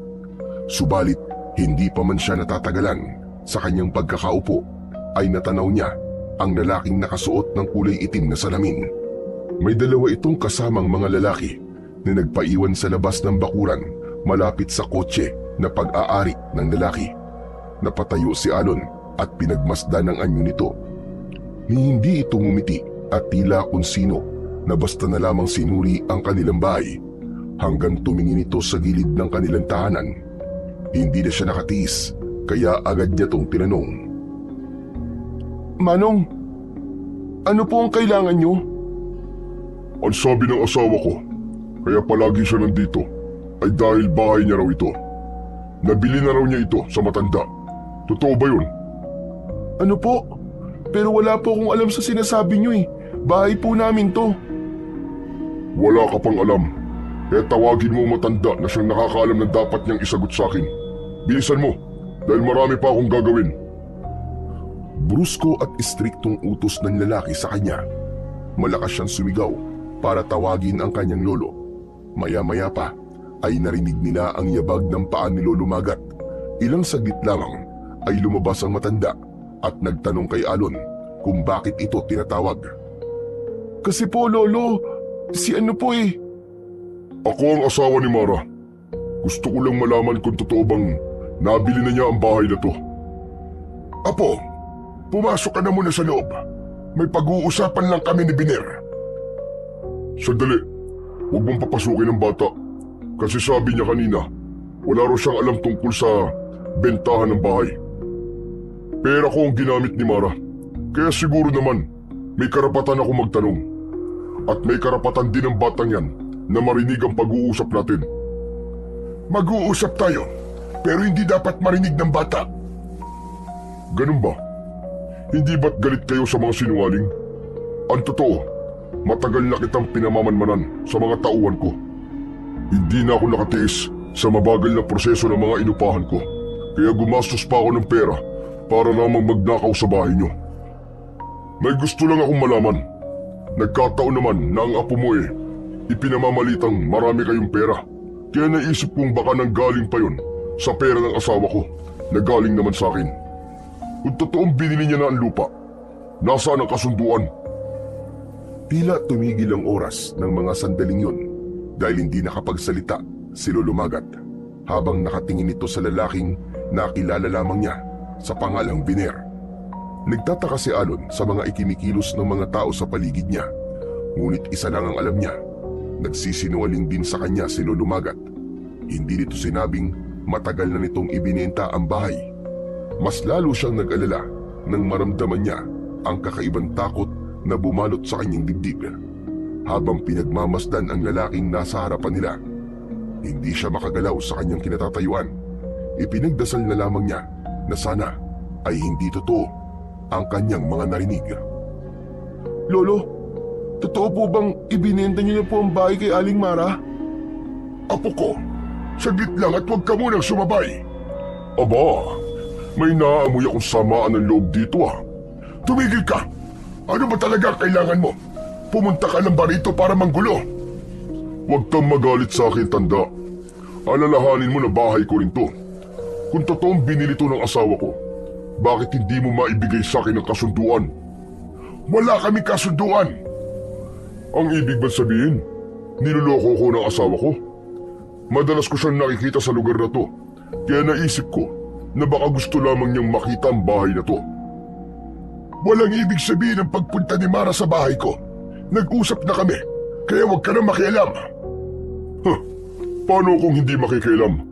Subalit hindi pa man siya natatagalan sa kanyang pagkakaupo ay natanaw niya ang lalaking nakasuot ng kulay itim na salamin. May dalawa itong kasamang mga lalaki na nagpaiwan sa labas ng bakuran malapit sa kotse na pag-aari ng lalaki. Napatayo si Alon at pinagmasdan ang anyo nito. Hindi ito ngumiti at tila kung sino na basta na lamang sinuri ang kanilang bahay hanggang tumingin ito sa gilid ng kanilang tahanan. Hindi na siya nakatiis kaya agad niya itong tinanong. Manong, ano po ang kailangan nyo? Ang sabi ng asawa ko, kaya palagi siya nandito, ay dahil bahay niya raw ito. Nabili na raw niya ito sa matanda. Totoo ba yun? Ano po? Pero wala po akong alam sa sinasabi nyo eh. Bahay po namin to. Wala ka pang alam. Kaya tawagin mo ang matanda na siyang nakakaalam na dapat niyang isagot sa akin. Bilisan mo, dahil marami pa akong gagawin. Brusko at istriktong utos ng lalaki sa kanya. Malakas siyang sumigaw para tawagin ang kanyang lolo. Maya-maya pa ay narinig nila ang yabag ng paa ni Lolo Magat. Ilang saglit lamang ay lumabas ang matanda at nagtanong kay Alon kung bakit ito tinatawag. Kasi po lolo, si ano po eh. Ako ang asawa ni Mara. Gusto ko lang malaman kung totoo bang nabili na niya ang bahay na to. Apo, pumasok ka na muna sa loob. May pag-uusapan lang kami ni Biner. Sandali, huwag mong papasukin ang bata. Kasi sabi niya kanina, wala raw siyang alam tungkol sa bentahan ng bahay. Pera ko ang ginamit ni Mara. Kaya siguro naman, may karapatan ako magtanong. At may karapatan din ang batang yan na marinig ang pag-uusap natin. Mag-uusap tayo, pero hindi dapat marinig ng bata. Ganun ba? Hindi ba't galit kayo sa mga sinungaling? Ang totoo, matagal na kitang pinamamanmanan sa mga tauhan ko. Hindi na ako nakatiis sa mabagal na proseso ng mga inupahan ko. Kaya gumastos pa ako ng pera para lamang magnakaw sa bahay niyo. May gusto lang akong malaman. Nagkataon naman na ang apo mo ipinamamalitang marami kayong pera. Kaya naisip kong baka nanggaling pa yun sa pera ng asawa ko na galing naman sa akin. Kung totoong binili niya na ang lupa, nasaan ang kasunduan? Tila tumigil ang oras ng mga sandaling yun dahil hindi nakapagsalita si Lolo Magat habang nakatingin ito sa lalaking nakilala lamang niya sa pangalang Biner. Nagtataka si Alon sa mga ikinikilos ng mga tao sa paligid niya, ngunit isa lang ang alam niya. Nagsisinungaling din sa kanya si Lolo Magat. Hindi nito sinabing matagal na nitong ibinenta ang bahay. Mas lalo siyang nag-alala nang maramdaman niya ang kakaibang takot na bumalot sa kanyang dibdib. Habang pinagmamasdan ang lalaking nasa harapan nila, hindi siya makagalaw sa kanyang kinatatayuan. Ipinagdasal na lamang niya na sana ay hindi totoo ang kanyang mga narinig. Lolo, totoo po bang ibinenta niyo na po ang bahay kay Aling Mara? Apo ko, saglit lang at huwag ka munang sumabay. Aba, may naaamoy akong samaan ng loob dito ah. Tumigil ka! Ano ba talaga ang kailangan mo? Pumunta ka lang ba rito para manggulo? Huwag kang magalit sa akin, tanda. Alalahanin mo na bahay ko rin to. Kung totoong binili to ng asawa ko, bakit hindi mo maibigay sa akin ang kasunduan? Wala kaming kasunduan! Ang ibig ba sabihin, niloloko ko ng asawa ko? Madalas ko siyang nakikita sa lugar na to, kaya naisip ko na baka gusto lamang niyang makita ang bahay na to. Walang ibig sabihin ang pagpunta ni Mara sa bahay ko. Nag-usap na kami, kaya huwag ka na makialam. Paano kung hindi makikialam?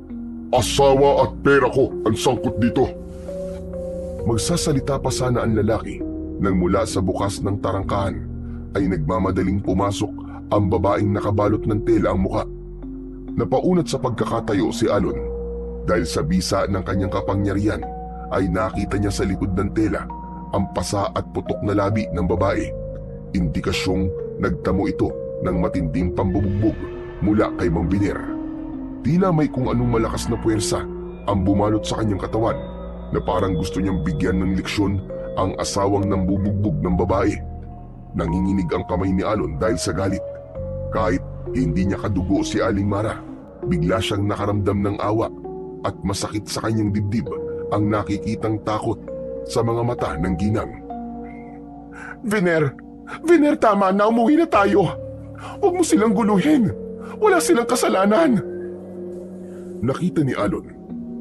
Asawa at pera ko ang sangkot dito. Magsasalita pa sana ang lalaki nang mula sa bukas ng tarangkahan ay nagmamadaling pumasok ang babaeng nakabalot ng tela ang muka. Napaunat sa pagkakatayo si Alon dahil sa bisa ng kanyang kapangyarihan ay nakita niya sa likod ng tela ang pasa at putok na labi ng babae. Indikasyong nagtamo ito ng matinding pambubugbog mula kay Mang Biner. Tila may kung anong malakas na puwersa ang bumalot sa kanyang katawan na parang gusto niyang bigyan ng leksyon ang asawang nambubugbog ng babae. Nanginginig ang kamay ni Alon dahil sa galit. Kahit hindi niya kadugo si Aling Mara, bigla siyang nakaramdam ng awa at masakit sa kanyang dibdib ang nakikitang takot sa mga mata ng ginang. Vener, tama na, umuwi na tayo. Huwag mo silang guluhin. Wala silang kasalanan. Nakita ni Alon,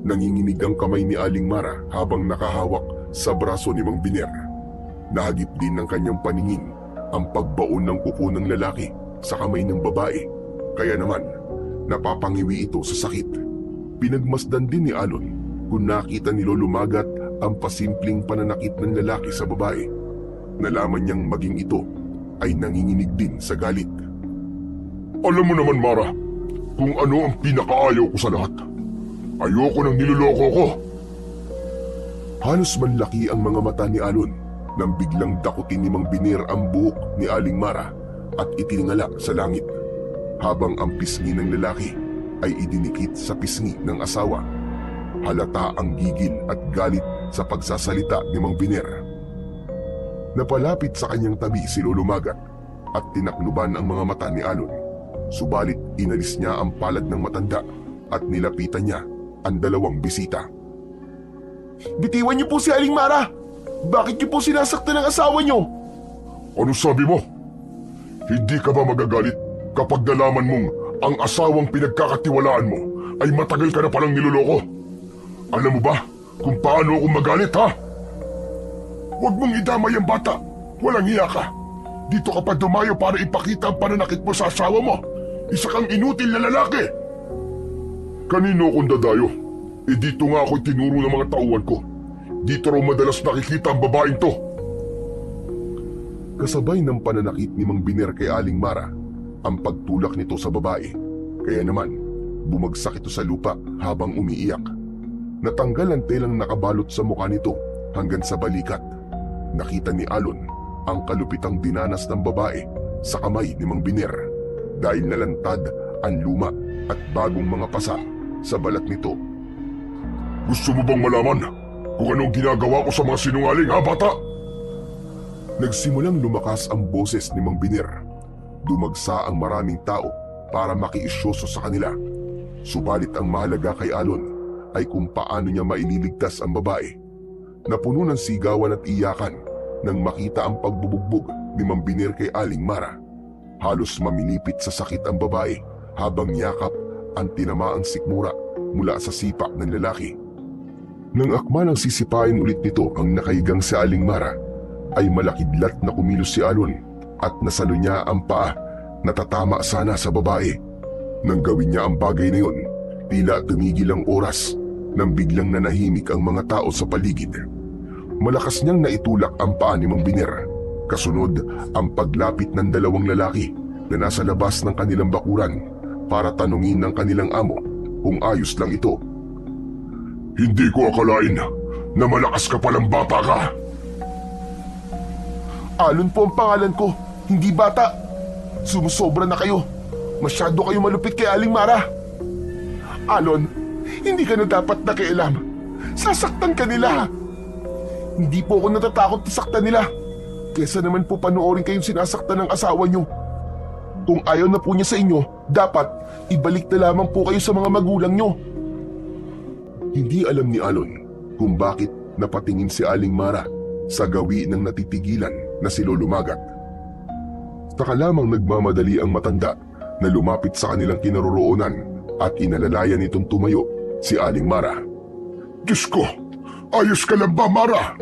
nanginginig ang kamay ni Aling Mara habang nakahawak sa braso ni Mang Biner. Nahagip din ng kanyang paningin ang pagbaon ng kuko ng lalaki sa kamay ng babae. Kaya naman, napapangiwi ito sa sakit. Pinagmasdan din ni Alon kung nakita ni Lolo Magat ang pasimpleng pananakit ng lalaki sa babae. Nalaman niyang maging ito ay nanginginig din sa galit. Alam mo naman, Mara, kung ano ang pinakaayaw ko sa lahat. Ayoko nang niloloko ko. Halos manlaki ang mga mata ni Alon nang biglang dakutin ni Mang Biner ang buhok ni Aling Mara at itiningala sa langit, habang ang pisngi ng lalaki ay idinikit sa pisngi ng asawa. Halata ang gigil at galit sa pagsasalita ni Mang Biner. Napalapit sa kanyang tabi si Lolo Magat at tinakluban ang mga mata ni Alon. Subalit inalis niya ang palad ng matanda at nilapitan niya ang dalawang bisita. Bitiwan niyo po si Aling Mara. Bakit niyo po sinasaktan ng asawa niyo? Ano sabi mo? Hindi ka ba magagalit kapag nalaman mong ang asawang pinagkakatiwalaan mo ay matagal ka na palang niloloko? Alam mo ba kung paano ako magalit, ha? Huwag mong idamay ang bata. Walang hiya ka. Dito ka pa dumayo para ipakita ang pananakit mo sa asawa mo. Isa kang inutil na lalaki. Kanino akong dadayo? Dito nga ako'y tinuro ng mga tauhan ko. Dito raw madalas nakikita ang babaeng to. Kasabay ng pananakit ni Mang Biner kay Aling Mara ang pagtulak nito sa babae. Kaya naman, bumagsak ito sa lupa habang umiiyak. Natanggal ang telang nakabalot sa mukha nito hanggang sa balikat. Nakita ni Alon ang kalupitang dinanas ng babae sa kamay ni Mang Biner dahil nalantad ang luma at bagong mga pasa sa balat nito. Gusto mo bang malaman kung anong ginagawa ko sa mga sinungaling, ha, bata? Nagsimulang lumakas ang boses ni Mang Biner. Dumagsa ang maraming tao para makiisyoso sa kanila. Subalit ang mahalaga kay Alon ay kung paano niya maililigtas ang babae. Napuno ng sigawan at iyakan nang makita ang pagbubugbog ni Mang Biner kay Aling Mara. Halos mamilipit sa sakit ang babae habang yakap ang tinamaang sikmura mula sa sipa ng lalaki. Nang akma ng sisipain ulit nito ang nakahigang si Aling Mara, ay malakidlat na kumilos si Alon at nasalo niya ang paa na tatama sana sa babae. Nang gawin niya ang bagay na yun, tila tumigil ang oras nang biglang nanahimik ang mga tao sa paligid. Malakas niyang naitulak ang paa ni Mang Biner. Kasunod ang paglapit ng dalawang lalaki na nasa labas ng kanilang bakuran para tanungin ng kanilang amo kung ayos lang ito. Hindi ko akalain na malakas ka palang bata ka. Alon po ang pangalan ko, hindi bata. Sumusobra na kayo. Masyado kayo malupit kay Aling Mara. Alon, hindi ka na dapat nakialam. Sasaktan ka nila. Hindi po ako natatakot na saktan nila. Kesa naman po panoorin kayong sinasaktan ng asawa niyo. Kung ayaw na po niya sa inyo, dapat ibalik na lamang po kayo sa mga magulang niyo. Hindi alam ni Alon kung bakit napatingin si Aling Mara sa gawi ng natitigilan na si Lolo Magat. Saka lamang nagmamadali ang matanda na lumapit sa kanilang kinaroroonan at inalalayan nitong tumayo si Aling Mara. Diyos ko, ayos ka lang ba, Mara?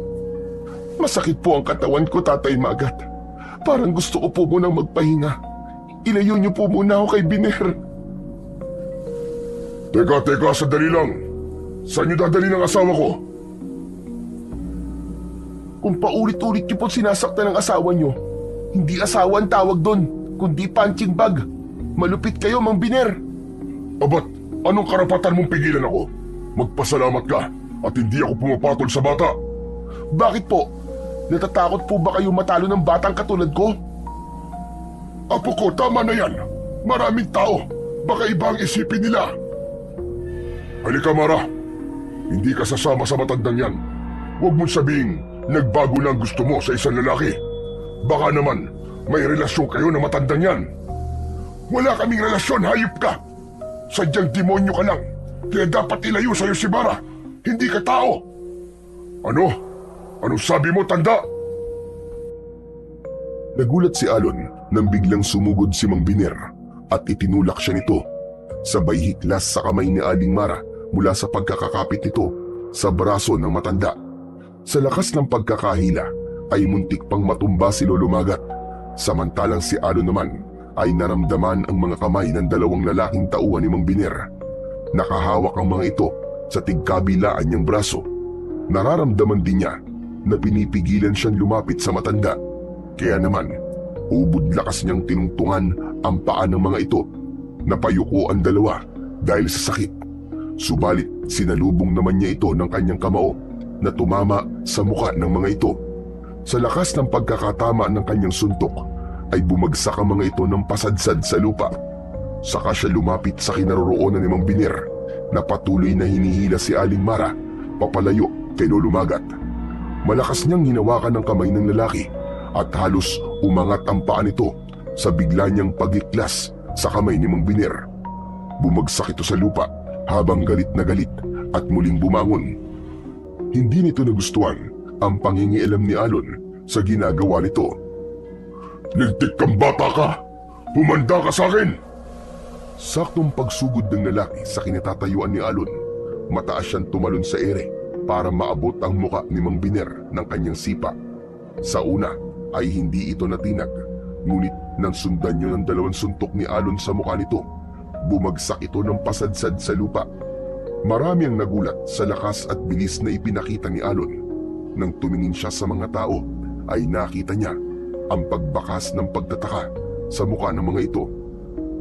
Masakit po ang katawan ko, Tatay Magat. Parang gusto ko po munang magpahinga. Ilayo niyo po muna ako kay Biner. Teka, sandali lang. Saan niyo dadali ng asawa ko? Kung paulit-ulit niyo po sinasaktan ng asawa niyo, hindi asawa ang tawag doon, kundi punching bag. Malupit kayo, Mang Biner. Abat, anong karapatan mong pigilan ako? Magpasalamat ka at hindi ako pumapatol sa bata. Bakit po? Natatakot po ba kayo matalo ng batang katulad ko? Apo ko, tama na yan. Maraming tao. Baka iba ang isipin nila. Halika, Mara. Hindi ka sasama sa matandang yan. Huwag mong sabihing nagbago na ang gusto mo sa isang lalaki. Baka naman may relasyon kayo na matandang yan. Wala kaming relasyon, hayop ka. Sadyang demonyo ka lang. Kaya dapat ilayo sa'yo si Mara. Hindi ka tao. Ano? Anong sabi mo, tanda? Nagulat si Alon nang biglang sumugod si Mang Biner at itinulak siya nito. Sabay hiklas sa kamay ni Aling Mara mula sa pagkakakapit nito sa braso ng matanda. Sa lakas ng pagkakahila ay muntik pang matumba si Lolo Magat. Samantalang si Alon naman ay naramdaman ang mga kamay ng dalawang lalaking tauhan ni Mang Biner. Nakahawak ang mga ito sa tigkabilaan niyang braso. Nararamdaman din niya na pinipigilan siyang lumapit sa matanda. Kaya naman, ubod lakas niyang tinungtungan ang paa ng mga ito. Napayuko ang dalawa dahil sa sakit. Subalit sinalubong naman niya ito ng kanyang kamao na tumama sa muka ng mga ito. Sa lakas ng pagkakatama ng kanyang suntok ay bumagsak ang mga ito ng pasadsad sa lupa. Saka siya lumapit sa kinaroroonan ni Mang Biner na patuloy na hinihila si Aling Mara papalayo kay Lolo Magat. Malakas niyang hinawakan ng kamay ng lalaki at halos umangat ang paa nito sa bigla niyang pagiklas sa kamay ni Mang Biner. Bumagsak ito sa lupa habang galit na galit at muling bumangon. Hindi nito nagustuhan ang pangingialam ni Alon sa ginagawa nito. Lintik kang bata ka! Humanda ka sa akin! Saktong pagsugod ng lalaki sa kinatatayuan ni Alon, mataas siyang tumalon sa ere para maabot ang muka ni Mang Biner ng kanyang sipa. Sa una ay hindi ito natinag, ngunit nang sundan niya ng dalawang suntok ni Alon sa mukha nito, bumagsak ito ng pasadsad sa lupa. Marami ang nagulat sa lakas at bilis na ipinakita ni Alon. Nang tumingin siya sa mga tao, ay nakita niya ang pagbakas ng pagtataka sa mukha ng mga ito.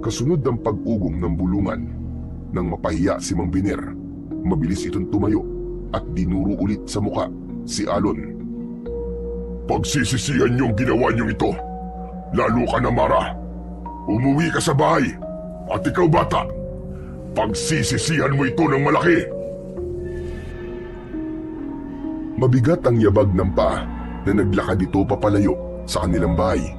Kasunod ang pag-ugong ng bulungan. Nang mapahiya si Mang Biner, mabilis itong tumayo at dinuro ulit sa mukha si Alon. Pagsisisihan niyong ginawa niyong ito. Lalo ka na, Mara. Umuwi ka sa bahay. At ikaw, bata, pagsisisihan mo ito ng malaki. Mabigat ang yabag ng paa na naglakad ito papalayo sa kanilang bahay,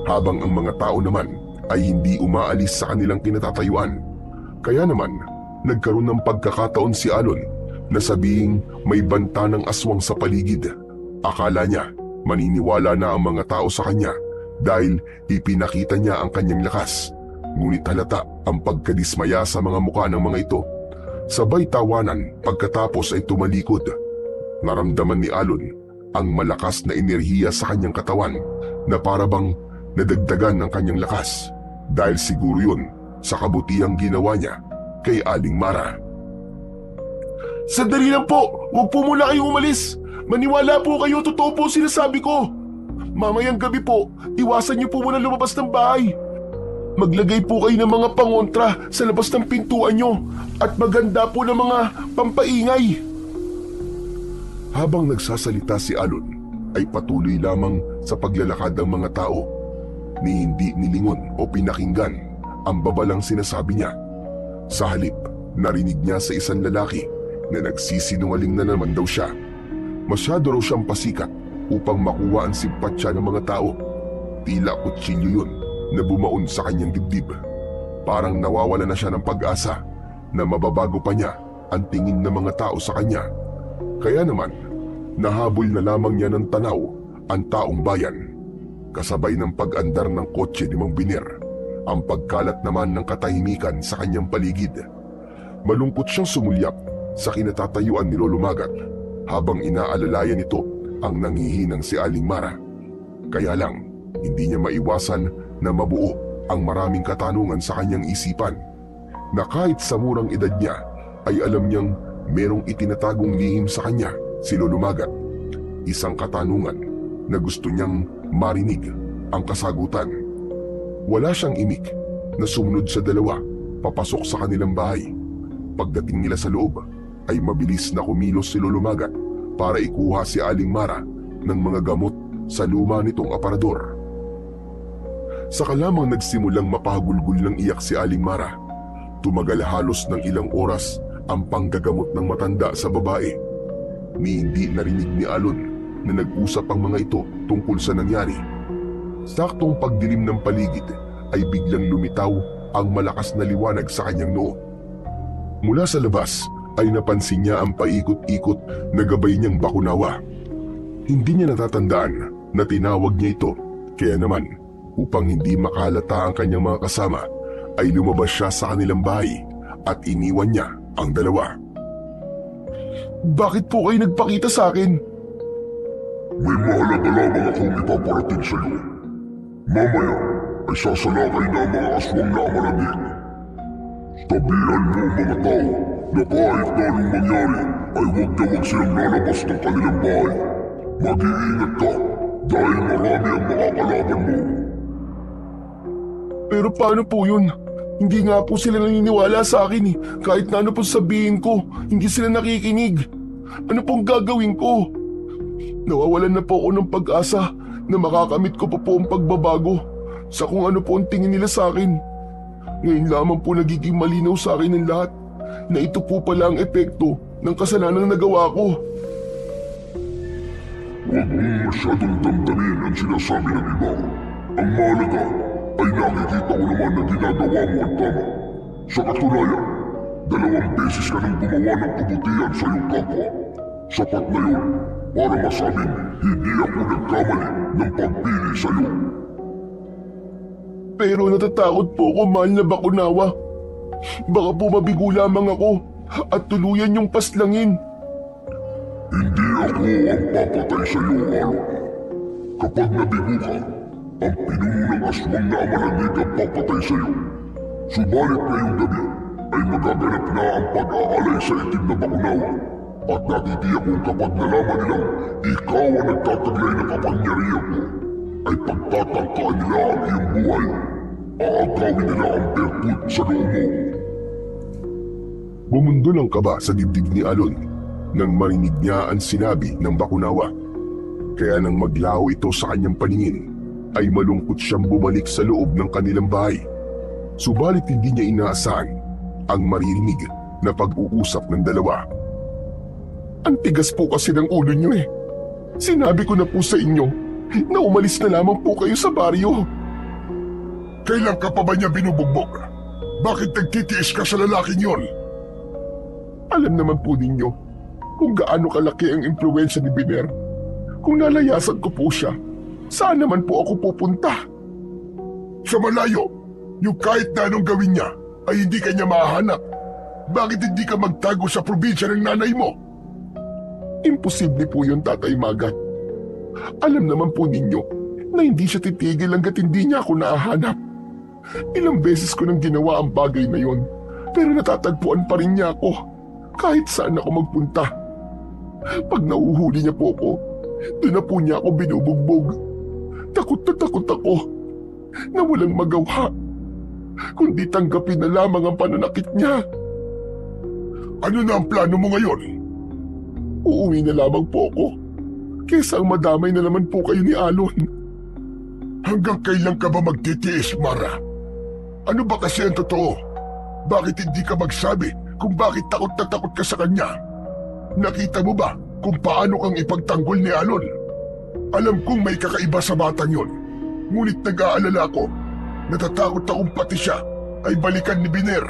habang ang mga tao naman ay hindi umaalis sa kanilang kinatatayuan. Kaya naman, nagkaroon ng pagkakataon si Alon na sabihing may banta ng aswang sa paligid. Akala niya maniniwala na ang mga tao sa kanya dahil ipinakita niya ang kanyang lakas. Ngunit halata ang pagkadismaya sa mga mukha ng mga ito. Sabay tawanan pagkatapos ay tumalikod. Naramdaman ni Alon ang malakas na enerhiya sa kanyang katawan na parabang nadagdagan ng kanyang lakas dahil siguro yun sa kabutihang ginawa niya kay Aling Mara. Sandali lang po! Huwag po muna kayong umalis! Maniwala po kayo, totoo po sinasabi ko! Mamayang gabi po, iwasan niyo po muna lumabas ng bahay. Maglagay po kayo ng mga pangontra sa labas ng pintuan niyo at maganda po ng mga pampaingay. Habang nagsasalita si Alon, ay patuloy lamang sa paglalakad ng mga tao. Ni hindi nilingon o pinakinggan ang babalang sinasabi niya. Sa halip, narinig niya sa isang lalaki na nagsisinungaling na naman daw siya. Masyado raw siyang pasikat upang makuha ang simpatya ng mga tao. Tila kutsilyo yun na bumaon sa kanyang dibdib. Parang nawawala na siya ng pag-asa na mababago pa niya ang tingin ng mga tao sa kanya. Kaya naman, nahabol na lamang niya ng tanaw ang taong bayan. Kasabay ng pag-andar ng kotse ni Mang Biner, ang pagkalat naman ng katahimikan sa kanyang paligid. Malungkot siyang sumulyap sa kinatatayuan ni Lolo Magat habang inaalalayan nito ang nanghihinang si Aling Mara. Kaya lang, hindi niya maiwasan na mabuo ang maraming katanungan sa kanyang isipan, na kahit sa murang edad niya ay alam niyang merong itinatagong lihim sa kanya si Lolo Magat. Isang katanungan na gusto niyang marinig ang kasagutan. Wala siyang imik na sumunod sa dalawa papasok sa kanilang bahay. Pagdating nila sa loob ay mabilis na kumilos si Lolo Magat para ikuha si Aling Mara ng mga gamot sa luma nitong aparador. Saka lamang nagsimulang mapahagulgul ng iyak si Aling Mara. Tumagal halos ng ilang oras ang panggagamot ng matanda sa babae. Ni hindi narinig ni Alon na nag-usap ang mga ito tungkol sa nangyari. Saktong pagdilim ng paligid ay biglang lumitaw ang malakas na liwanag sa kanyang noo. Mula sa labas ay napansin niya ang paikot-ikot na gabay niyang bakunawa. Hindi niya natatandaan na tinawag niya ito Kaya naman, upang hindi makalata ang kanyang mga kasama, ay lumabas siya sa kanilang bahay at iniwan niya ang dalawa. Bakit po kayo nagpakita sa akin? May mahalaga lamang akong ipaparating sa iyo. Mamaya ay sasalakay na ang mga aswang na amalagin. Tabihan mo mga tao na kahit na anong mangyari ay huwag na huwag silang lalabas ng kanilang bahay. Mag-iingat ka dahil marami ang makakalaban mo. Pero paano po yun? Hindi nga po sila naniniwala sa akin eh. Kahit na ano po sabihin ko, hindi sila nakikinig. Ano pong gagawin ko? Nawawalan na po ako ng pag-asa na makakamit ko pa po ang pagbabago sa kung ano po ang tingin nila sa akin. Ngayon lamang po nagiging malinaw sa akin ng lahat na ito po pala ang epekto ng kasalanang nagawa ko. Huwag mong masyadong damdamin ang sinasabi ng iba. Ang mahalaga ay nakikita ko naman na ginagawa mo ang tama. Sa katunayan, 2 beses ka nang gumawa ng kabutihan sa iyong kapwa. Sapat na yun para masabing hindi ako nagkamali ng pagpili sa iyo. Pero natatakot po ako, mahal na Bakunawa. Baka po mabigo lamang ako at tuluyan yung paslangin. Hindi ako ang papatay sa iyo, Alon. Kapag nabigo ka, ang pinuno ng aswang na amalagig ang papatay sa iyo. Subalit ngayong gabi ay magaganap na ang pag-aalay sa itim na Bakunawa. At natitiyak kong kapag nalaman nilang ikaw ang nagtataglay na kapangyarihan mo, ay pagtatangkaan nila ang iyong buhay. Aagawin nila ang berput sa loob mo. Bumundol ang kaba sa dibdib ni Alon nang marinig niya ang sinabi ng Bakunawa. Kaya nang maglaho ito sa kanyang paningin, ay malungkot siyang bumalik sa loob ng kanilang bahay. Subalit hindi niya inaasahan ang maririnig na pag-uusap ng dalawa. Ang tigas po kasi ng ulo niyo eh. Sinabi ko na po sa inyo na umalis na lamang po kayo sa baryo. Kailan ka pa ba niya binubugbog? Bakit nagtitiis ka sa lalaking yon? Alam naman po ninyo kung gaano kalaki ang impluwensya ni Biner. Kung nalayasan ko po siya, saan naman po ako pupunta? Sa malayo, yung kahit na anong gawin niya ay hindi ka niya mahahanap. Bakit hindi ka magtago sa probinsya ng nanay mo? Imposible po yun, Tatay Magat. Alam naman po ninyo na hindi siya titigil hanggat hindi niya ako nahahanap. Ilang beses ko nang ginawa ang bagay na yon, pero natatagpuan pa rin niya ako kahit saan ako magpunta. Pag nauhuli niya po ako, doon na po niya ako binubugbog. Takot na takot ako na walang magawa, kundi tanggapin na lamang ang pananakit niya. Ano na ang plano mo ngayon? Uuwi na lamang po ako, kesa ang madamay na naman po kayo ni Alon. Hanggang kailan ka ba magtitiis, Mara? Ano ba kasi ang totoo? Bakit hindi ka magsabi kung bakit takot na takot ka sa kanya? Nakita mo ba kung paano kang ipagtanggol ni Alon? Alam kong may kakaiba sa batang yon. Ngunit nag-aalala ko, natatakot akong pati siya ay balikan ni Biner.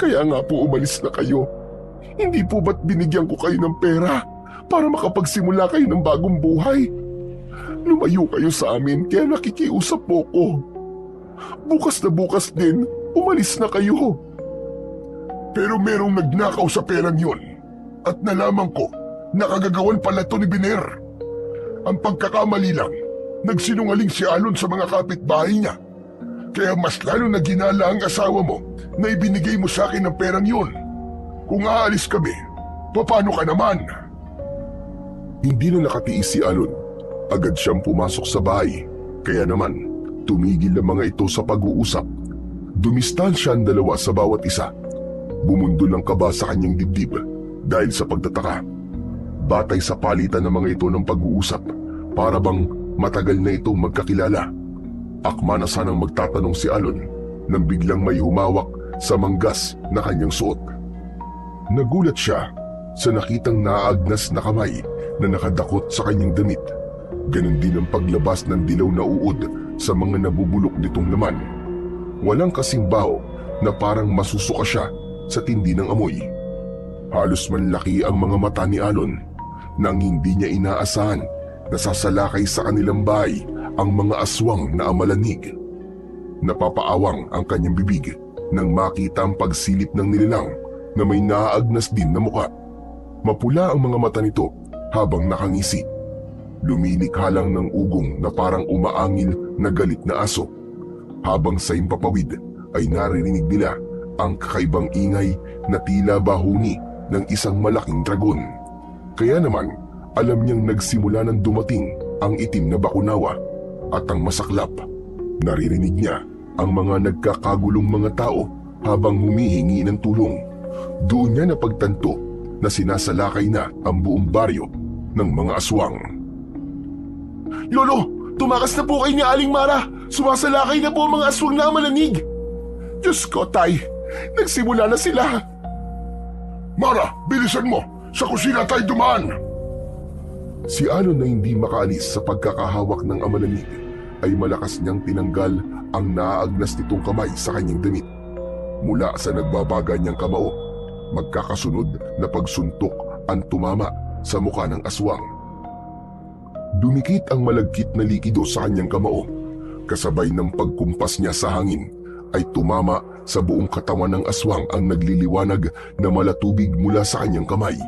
Kaya nga po umalis na kayo. Hindi po ba't binigyan ko kayo ng pera para makapagsimula kayo ng bagong buhay? Lumayo kayo sa amin kaya nakikiusap po ko. Bukas na bukas din, umalis na kayo. Pero merong nagnakaw sa perang yon at nalaman ko na kagagawan pala to ni Biner. Ang pagkakamali lang, nagsinungaling si Alon sa mga kapitbahay niya. Kaya mas lalo na ginala ang asawa mo na ibinigay mo sa akin ang perang yon. Kung aalis kami, paano ka naman? Hindi na nakatiis si Alon. Agad siyang pumasok sa bahay. Kaya naman, tumigil ang mga ito sa pag-uusap. Dumistansya ang dalawa sa bawat isa. Bumundol ang kaba sa kanyang dibdib dahil sa pagtataka. Batay sa palitan ng mga ito ng pag-uusap, para bang matagal na itong magkakilala. Akma na sanang magtatanong si Alon nang biglang may humawak sa manggas na kanyang suot. Nagulat siya sa nakitang naaagnas na kamay na nakadakot sa kanyang damit. Ganon din ang paglabas ng dilaw na uod sa mga nabubulok nitong laman. Walang kasing baho na parang masusuka siya sa tindi ng amoy. Halos manlaki ang mga mata ni Alon nang hindi niya inaasahan na sasalakay sa kanilang bahay ang mga aswang na amalanig. Napapaawang ang kanyang bibig nang makita ang pagsilip ng nilalang na may naaagnas din na muka. Mapula ang mga mata nito habang nakangisi. Lumilikha lang ng ugong na parang umaangil na galit na aso. Habang sa impapawid ay naririnig nila ang kakaibang ingay na tila bahuni ng isang malaking dragon. Kaya naman, alam niyang nagsimula nang dumating ang itim na bakunawa at ang masaklap. Naririnig niya ang mga nagkakagulong mga tao habang humihingi ng tulong. Doon niya napagtanto na sinasalakay na ang buong baryo ng mga aswang. Lolo, tumakas na po kayo ni Aling Mara. Sumasalakay na po ang mga aswang na malanig. Diyos ko, Tay. Nagsimula na sila. Mara, bilisan mo! Sa kusina tayo dumaan! Si Alon na hindi makaalis sa pagkakahawak ng amalanig ay malakas niyang tinanggal ang naaagnas nitong kamay sa kanyang damit. Mula sa nagbabaga niyang kamao, magkakasunod na pagsuntok ang tumama sa mukha ng aswang. Dumikit ang malagkit na likido sa kanyang kamao. Kasabay ng pagkumpas niya sa hangin ay tumama sa buong katawan ng aswang ang nagliliwanag na malatubig mula sa kanyang kamay.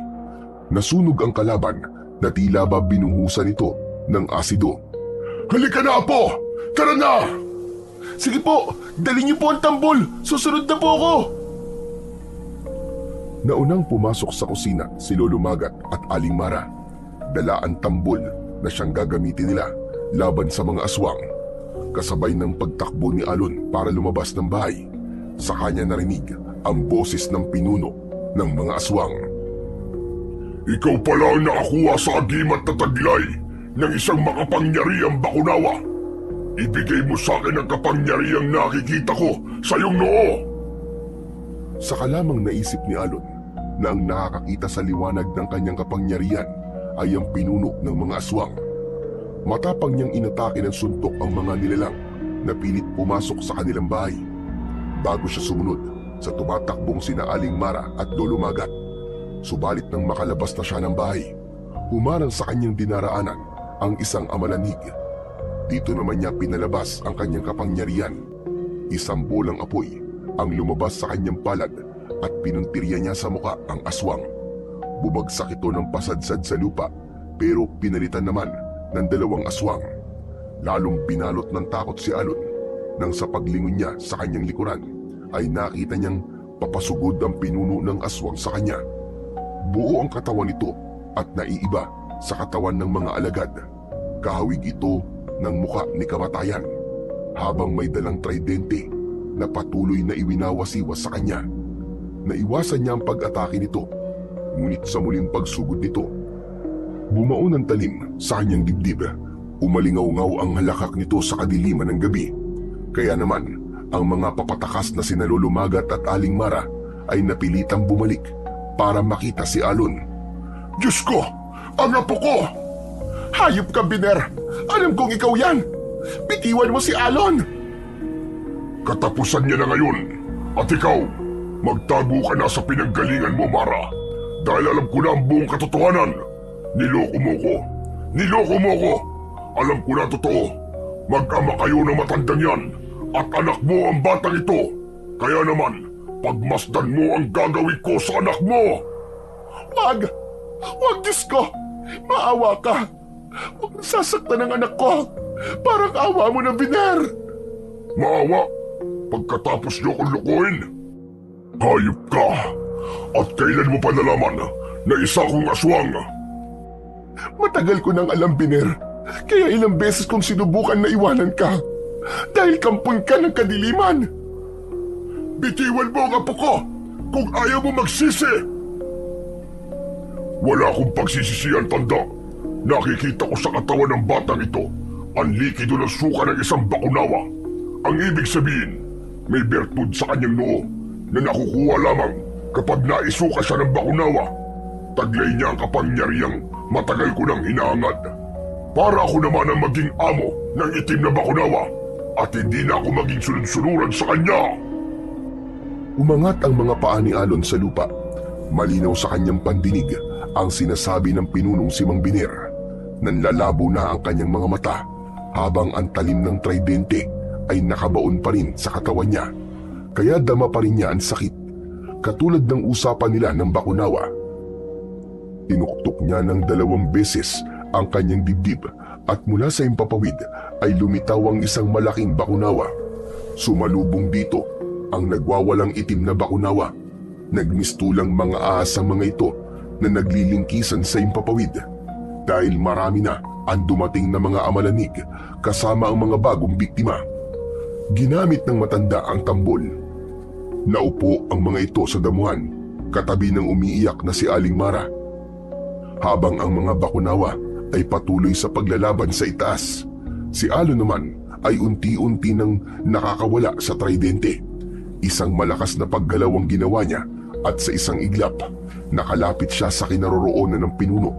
Nasunog ang kalaban na tila ba binuhusan ito ng asido. Halika na, Apo! Tara na! Sige po, dali niyo po ang tambol. Susunod na po ako. Naunang pumasok sa kusina si Lolo Magat at Aling Mara. Dala ang tambol na siyang gagamitin nila laban sa mga aswang. Kasabay ng pagtakbo ni Alon para lumabas ng bahay, sa kanya narinig ang boses ng pinuno ng mga aswang. Ikaw pala ang nakakuha sa agimat na taglay ng isang makapangyarihang bakunawa. Ibigay mo sa akin ang kapangyarihang nakikita ko sa iyong noo. Saka lamang naisip ni Alon na ang nakakakita sa liwanag ng kanyang kapangyarihan ay ang pinuno ng mga aswang. Matapang niyang inatake ng suntok ang mga nilalang na pilit pumasok sa kanilang bahay. Bago siya sumunod sa tumatakbong sina Aling Mara at Lolo Magat. Subalit nang makalabas na siya ng bahay, humarang sa kanyang dinaraanan ang isang amalanig. Dito naman niya pinalabas ang kanyang kapangyarihan. Isang bolang apoy ang lumabas sa kanyang palad at pinuntirya niya sa muka ang aswang. Bubagsak ito ng pasadsad sa lupa pero pinalitan naman ng dalawang aswang. Lalong binalot ng takot si Alon nang sa paglingon niya sa kanyang likuran ay nakita niyang papasugod ang pinuno ng aswang sa kanya. Buo ang katawan nito at naiiba sa katawan ng mga alagad. Kahawig ito ng muka ni kamatayan habang may dalang tridente na patuloy na iwinawasiwas sa kanya. Naiwasan niya ang pag-atake nito, ngunit sa muling pagsugod nito, bumao ng talim sa kanyang dibdib. Umalingaw-ngaw ang halakak nito sa kadiliman ng gabi. Kaya naman, ang mga papatakas na sina Lolo Magat at Aling Mara ay napilitang bumalik para makita si Alon. Diyos ko! Ang apo ko! Hayop ka, Biner! Alam kong ikaw yan! Bitiwan mo si Alon! Katapusan niya na ngayon. At ikaw, magtago ka na sa pinanggalingan mo, Mara. Dahil alam ko na ang buong katotohanan. Niloko mo ko. Niloko mo ko! Alam ko na totoo. Mag-ama kayo ng matandang yan at anak mo ang batang ito. Kaya naman, pagmasdan mo ang gagawin ko sa anak mo. Wag! Wag, Diyos ko! Maawa ka! Huwag nasasaktan ang anak ko! Parang awa mo na, Biner! Maawa? Pagkatapos niyo kong lukuhin? Hayop ka! At kailan mo pa nalaman na isa kong aswang? Matagal ko nang alam, Biner. Kaya ilang beses kong sinubukan na iwanan ka. Dahil kampon ka ng kadiliman. Bitiwan mo ang apo ko kung ayaw mo magsisi. Wala akong pagsisisihan, tanda. Nakikita ko sa katawan ng batang ito ang likido ng suka ng isang bakunawa. Ang ibig sabihin, may bertud sa kanyang noo na nakukuha lamang kapag naisuka siya ng bakunawa. Taglay niya ang kapangyarihang matagal ko nang hinahangad. Para ako naman ang maging amo ng itim na bakunawa at hindi na ako maging sunod-sunuran sa kanya. Umangat ang mga paa ni Alon sa lupa. Malinaw sa kanyang pandinig ang sinasabi ng pinunong si Mang Biner. Nanlalabo na ang kanyang mga mata habang ang talim ng tridente ay nakabaon pa rin sa katawan niya. Kaya dama pa rin niya ang sakit, katulad ng usapan nila ng Bakunawa. Tinuktok niya ng 2 beses ang kanyang dibdib at mula sa himpapawid ay lumitaw ang isang malaking Bakunawa. Sumalubong dito ang nagwawalang itim na Bakunawa. Nagmistulang mga ahas ang mga ito na naglilingkisan sa himpapawid dahil marami na ang dumating na mga amalanig kasama ang mga bagong biktima. Ginamit ng matanda ang tambol. Naupo ang mga ito sa damuhan katabi ng umiiyak na si Aling Mara. Habang ang mga Bakunawa ay patuloy sa paglalaban sa itaas, si Alon naman ay unti-unti nang nakakawala sa tridente. Isang malakas na paggalaw ang ginawa niya at sa isang iglap, nakalapit siya sa kinaroroonan ng pinuno.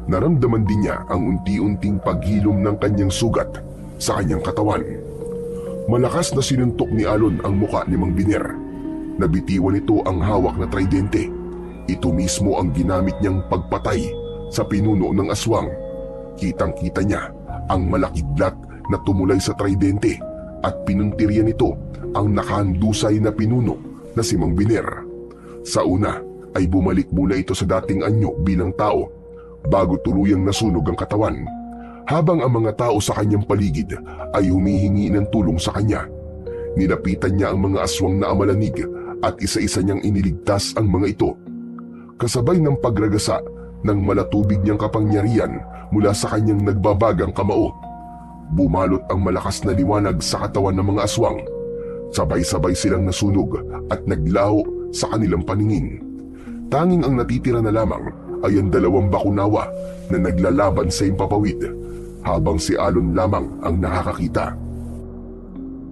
Naramdaman din niya ang unti-unting paghilom ng kanyang sugat sa kanyang katawan. Malakas na sinuntok ni Alon ang muka ni Mang Biner. Nabitiwan nito ang hawak na tridente. Ito mismo ang ginamit niyang pagpatay sa pinuno ng aswang. Kitang-kita niya ang malakidlat na tumulay sa tridente at pinuntirya nito ang nakahandusay na pinuno na si Mang Biner. Sa una ay bumalik muna ito sa dating anyo bilang tao bago tuluyang nasunog ang katawan, habang ang mga tao sa kanyang paligid ay humihingi ng tulong sa kanya. Nilapitan niya ang mga aswang na amalanig at isa-isa niyang iniligtas ang mga ito. Kasabay ng pagragasa ng malatubig niyang kapangyarihan mula sa kanyang nagbabagang kamao, bumalot ang malakas na liwanag sa katawan ng mga aswang. Sabay-sabay silang nasunog at naglaho sa kanilang paningin. Tanging ang natitira na lamang ay ang 2 Bakunawa na naglalaban sa himpapawid, habang si Alon lamang ang nakakakita.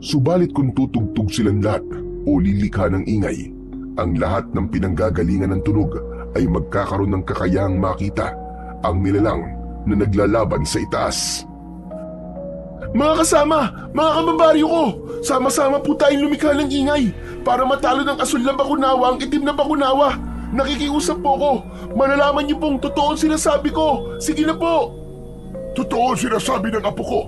Subalit kung tutugtog silang lahat o lilikha ng ingay, ang lahat ng pinanggagalingan ng tunog ay magkakaroon ng kakayahang makita ang nilalang na naglalaban sa itaas. Mga kasama, mga kababaryo ko, sama-sama po tayong lumikha ng ingay para matalo ng asul na Bakunawa ang itim na Bakunawa. Nakikiusap po ko, malalaman niyo pong totoo ang sinasabi ko. Sige na po. Totoo ang sinasabi ng apo ko.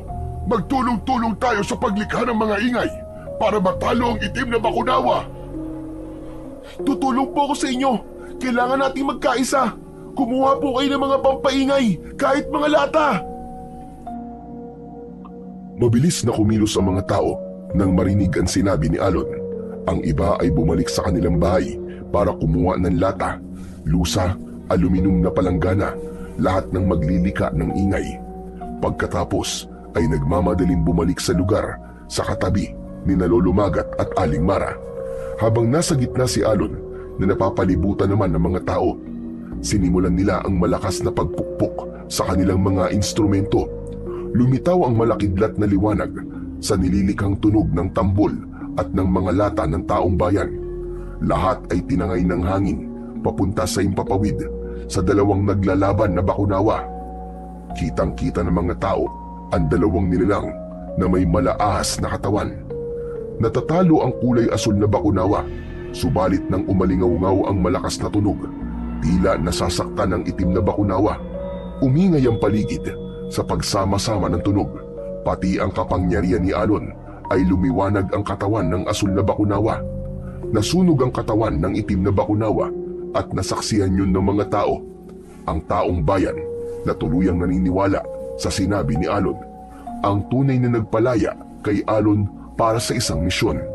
Magtulong-tulong tayo sa paglikha ng mga ingay para matalo ang itim na Bakunawa. Tutulong po ako sa inyo. Kailangan nating magkaisa. Kumuha po kayo ng mga pampaingay, kahit mga lata. Mabilis na kumilos ang mga tao nang marinig ang sinabi ni Alon. Ang iba ay bumalik sa kanilang bahay para kumuha ng lata, lusa, aluminum na palanggana, lahat ng maglilika ng ingay. Pagkatapos ay nagmamadaling bumalik sa lugar sa katabi ni Lolo Magat at Aling Mara. Habang nasa gitna si Alon na napapalibutan naman ng mga tao, sinimulan nila ang malakas na pagpukpok sa kanilang mga instrumento. Lumitaw ang malakidlat na liwanag sa nililikhang tunog ng tambol at ng mga lata ng taong bayan. Lahat ay tinangay ng hangin papunta sa himpapawid sa 2 naglalaban na Bakunawa. Kitang-kita ng mga tao ang 2 nilalang na may malaahas na katawan. Natatalo ang kulay asul na Bakunawa, subalit nang umalingaw-ngaw ang malakas na tunog, tila nasasaktan ang itim na Bakunawa. Umingay ang paligid sa pagsama-sama ng tunog, pati ang kapangyarihan ni Alon ay lumiwanag ang katawan ng asul na Bakunawa. Nasunog ang katawan ng itim na Bakunawa at nasaksihan yun ng mga tao. Ang taong bayan na tuluyang naniniwala sa sinabi ni Alon, ang tunay na nagpalaya kay Alon para sa isang misyon.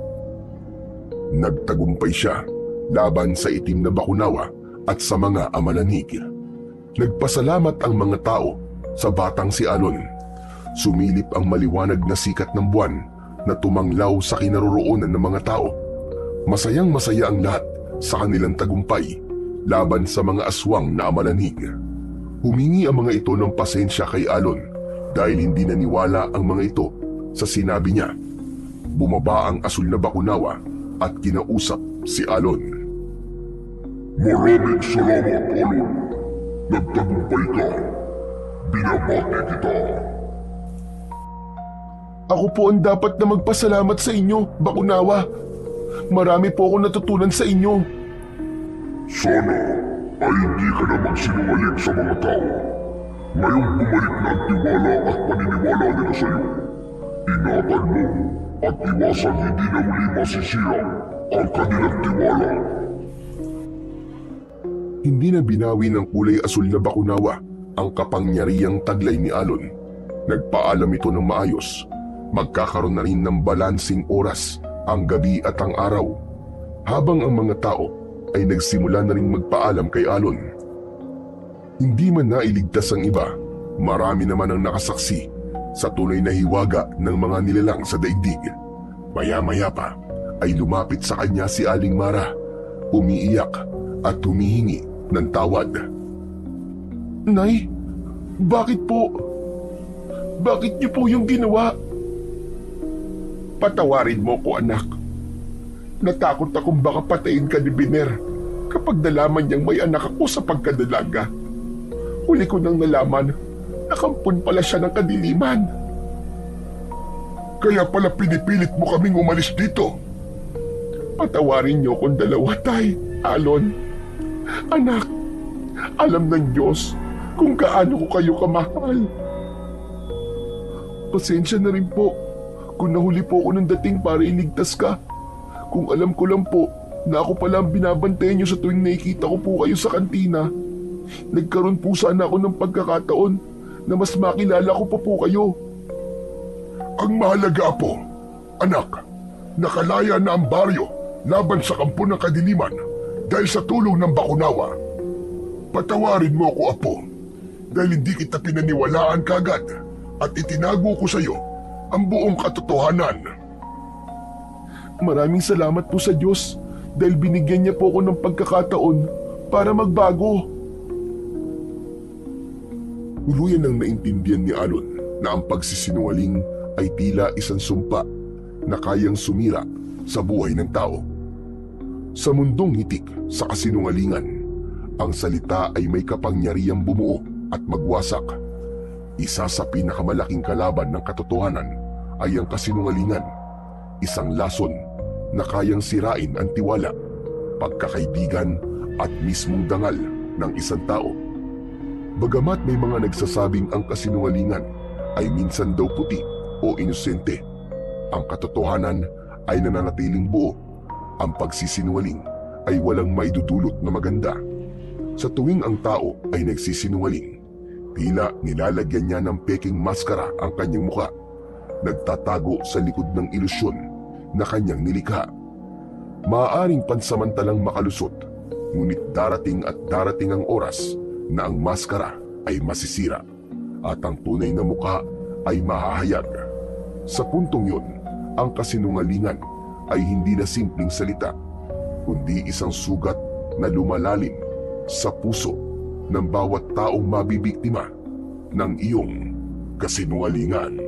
Nagtagumpay siya laban sa itim na Bakunawa at sa mga amalanig. Nagpasalamat ang mga tao sa batang si Alon. Sumilip ang maliwanag na sikat ng buwan na tumanglaw sa kinaroroonan ng mga tao. Masayang masaya ang lahat sa kanilang tagumpay laban sa mga aswang na amalanig. Humingi ang mga ito ng pasensya kay Alon dahil hindi naniwala ang mga ito sa sinabi niya. Bumaba ang asul na Bakunawa at kinausap si Alon. Maraming salamat, Alon. Nagtagumpay ka. Binabati kita. Ako po ang dapat na magpasalamat sa inyo, Bakunawa. Marami po akong natutunan sa inyo. Sana ay hindi ka na magsinungaling sa mga tao. Ngayong bumalik na ang tiwala at paniniwala pagkakatiwala nila sa iyo. Ingatan mo at iwasan hindi na uli masisira ang kanilang tiwala. Hindi na binawi ng kulay asul na bakunawa ang kapangyarihang taglay ni Alon. Nagpaalam ito ng maayos. Magkakaroon na rin ng balansing oras ang gabi at ang araw, habang ang mga tao ay nagsimula na rin magpaalam kay Alon. Hindi man nailigtas ang iba, marami naman ang nakasaksi sa tunay na hiwaga ng mga nilalang sa daigdig. Maya-maya pa ay lumapit sa kanya si Aling Mara, umiiyak at humihingi ng tawad. Nay, bakit po? Bakit niyo po yung ginawa? Patawarin mo ko, anak. Natakot akong baka patayin ka ni Biner kapag nalaman niyang may anak ako sa pagkadalaga. Huli ko nang nalaman, nakampun pala siya ng kadiliman. Kaya pala pinipilit mo kaming umalis dito. Patawarin niyo kung dalawa, Tay, Alon. Anak, alam ng Diyos kung gaano ko kayo kamahal. Pasensya na rin po kung nahuli po ako ng dating para iligtas ka. Kung alam ko lang po na ako pala ang binabantayan niyo sa tuwing nakikita ko po kayo sa kantina, nagkaroon po sana ako ng pagkakataon na mas makilala ko pa po kayo. Ang mahalaga po, anak, nakalaya na ang baryo laban sa kampo ng kadiliman dahil sa tulong ng bakunawa. Patawarin mo ako, apo, dahil hindi kita pinaniwalaan kagad at itinago ko sa iyo ang buong katotohanan. Maraming salamat po sa Diyos dahil binigyan niya po ako ng pagkakataon para magbago. Tuluyan nang naintindihan ni Alon na ang pagsisinungaling ay tila isang sumpa na kayang sumira sa buhay ng tao. Sa mundong hitik sa kasinungalingan, ang salita ay may kapangyarihang bumuo at magwasak. Isa sa pinakamalaking kalaban ng katotohanan ay ang kasinungalingan, isang lason na kayang sirain ang tiwala, pagkakaibigan at mismong dangal ng isang tao. Bagamat may mga nagsasabing ang kasinungalingan ay minsan daw puti o inosente, ang katotohanan ay nananatiling buo. Ang pagsisinungaling ay walang maidudulot na maganda. Sa tuwing ang tao ay nagsisinungaling, tila nilalagyan niya ng peking maskara ang kanyang muka, nagtatago sa likod ng ilusyon na kanyang nilikha. Maaaring pansamantalang makalusot, ngunit darating at darating ang oras na ang maskara ay masisira at ang tunay na mukha ay mahahayag. Sa puntong yun, ang kasinungalingan ay hindi na simpleng salita, kundi isang sugat na lumalalim sa puso ng bawat taong mabibiktima ng iyong kasinungalingan.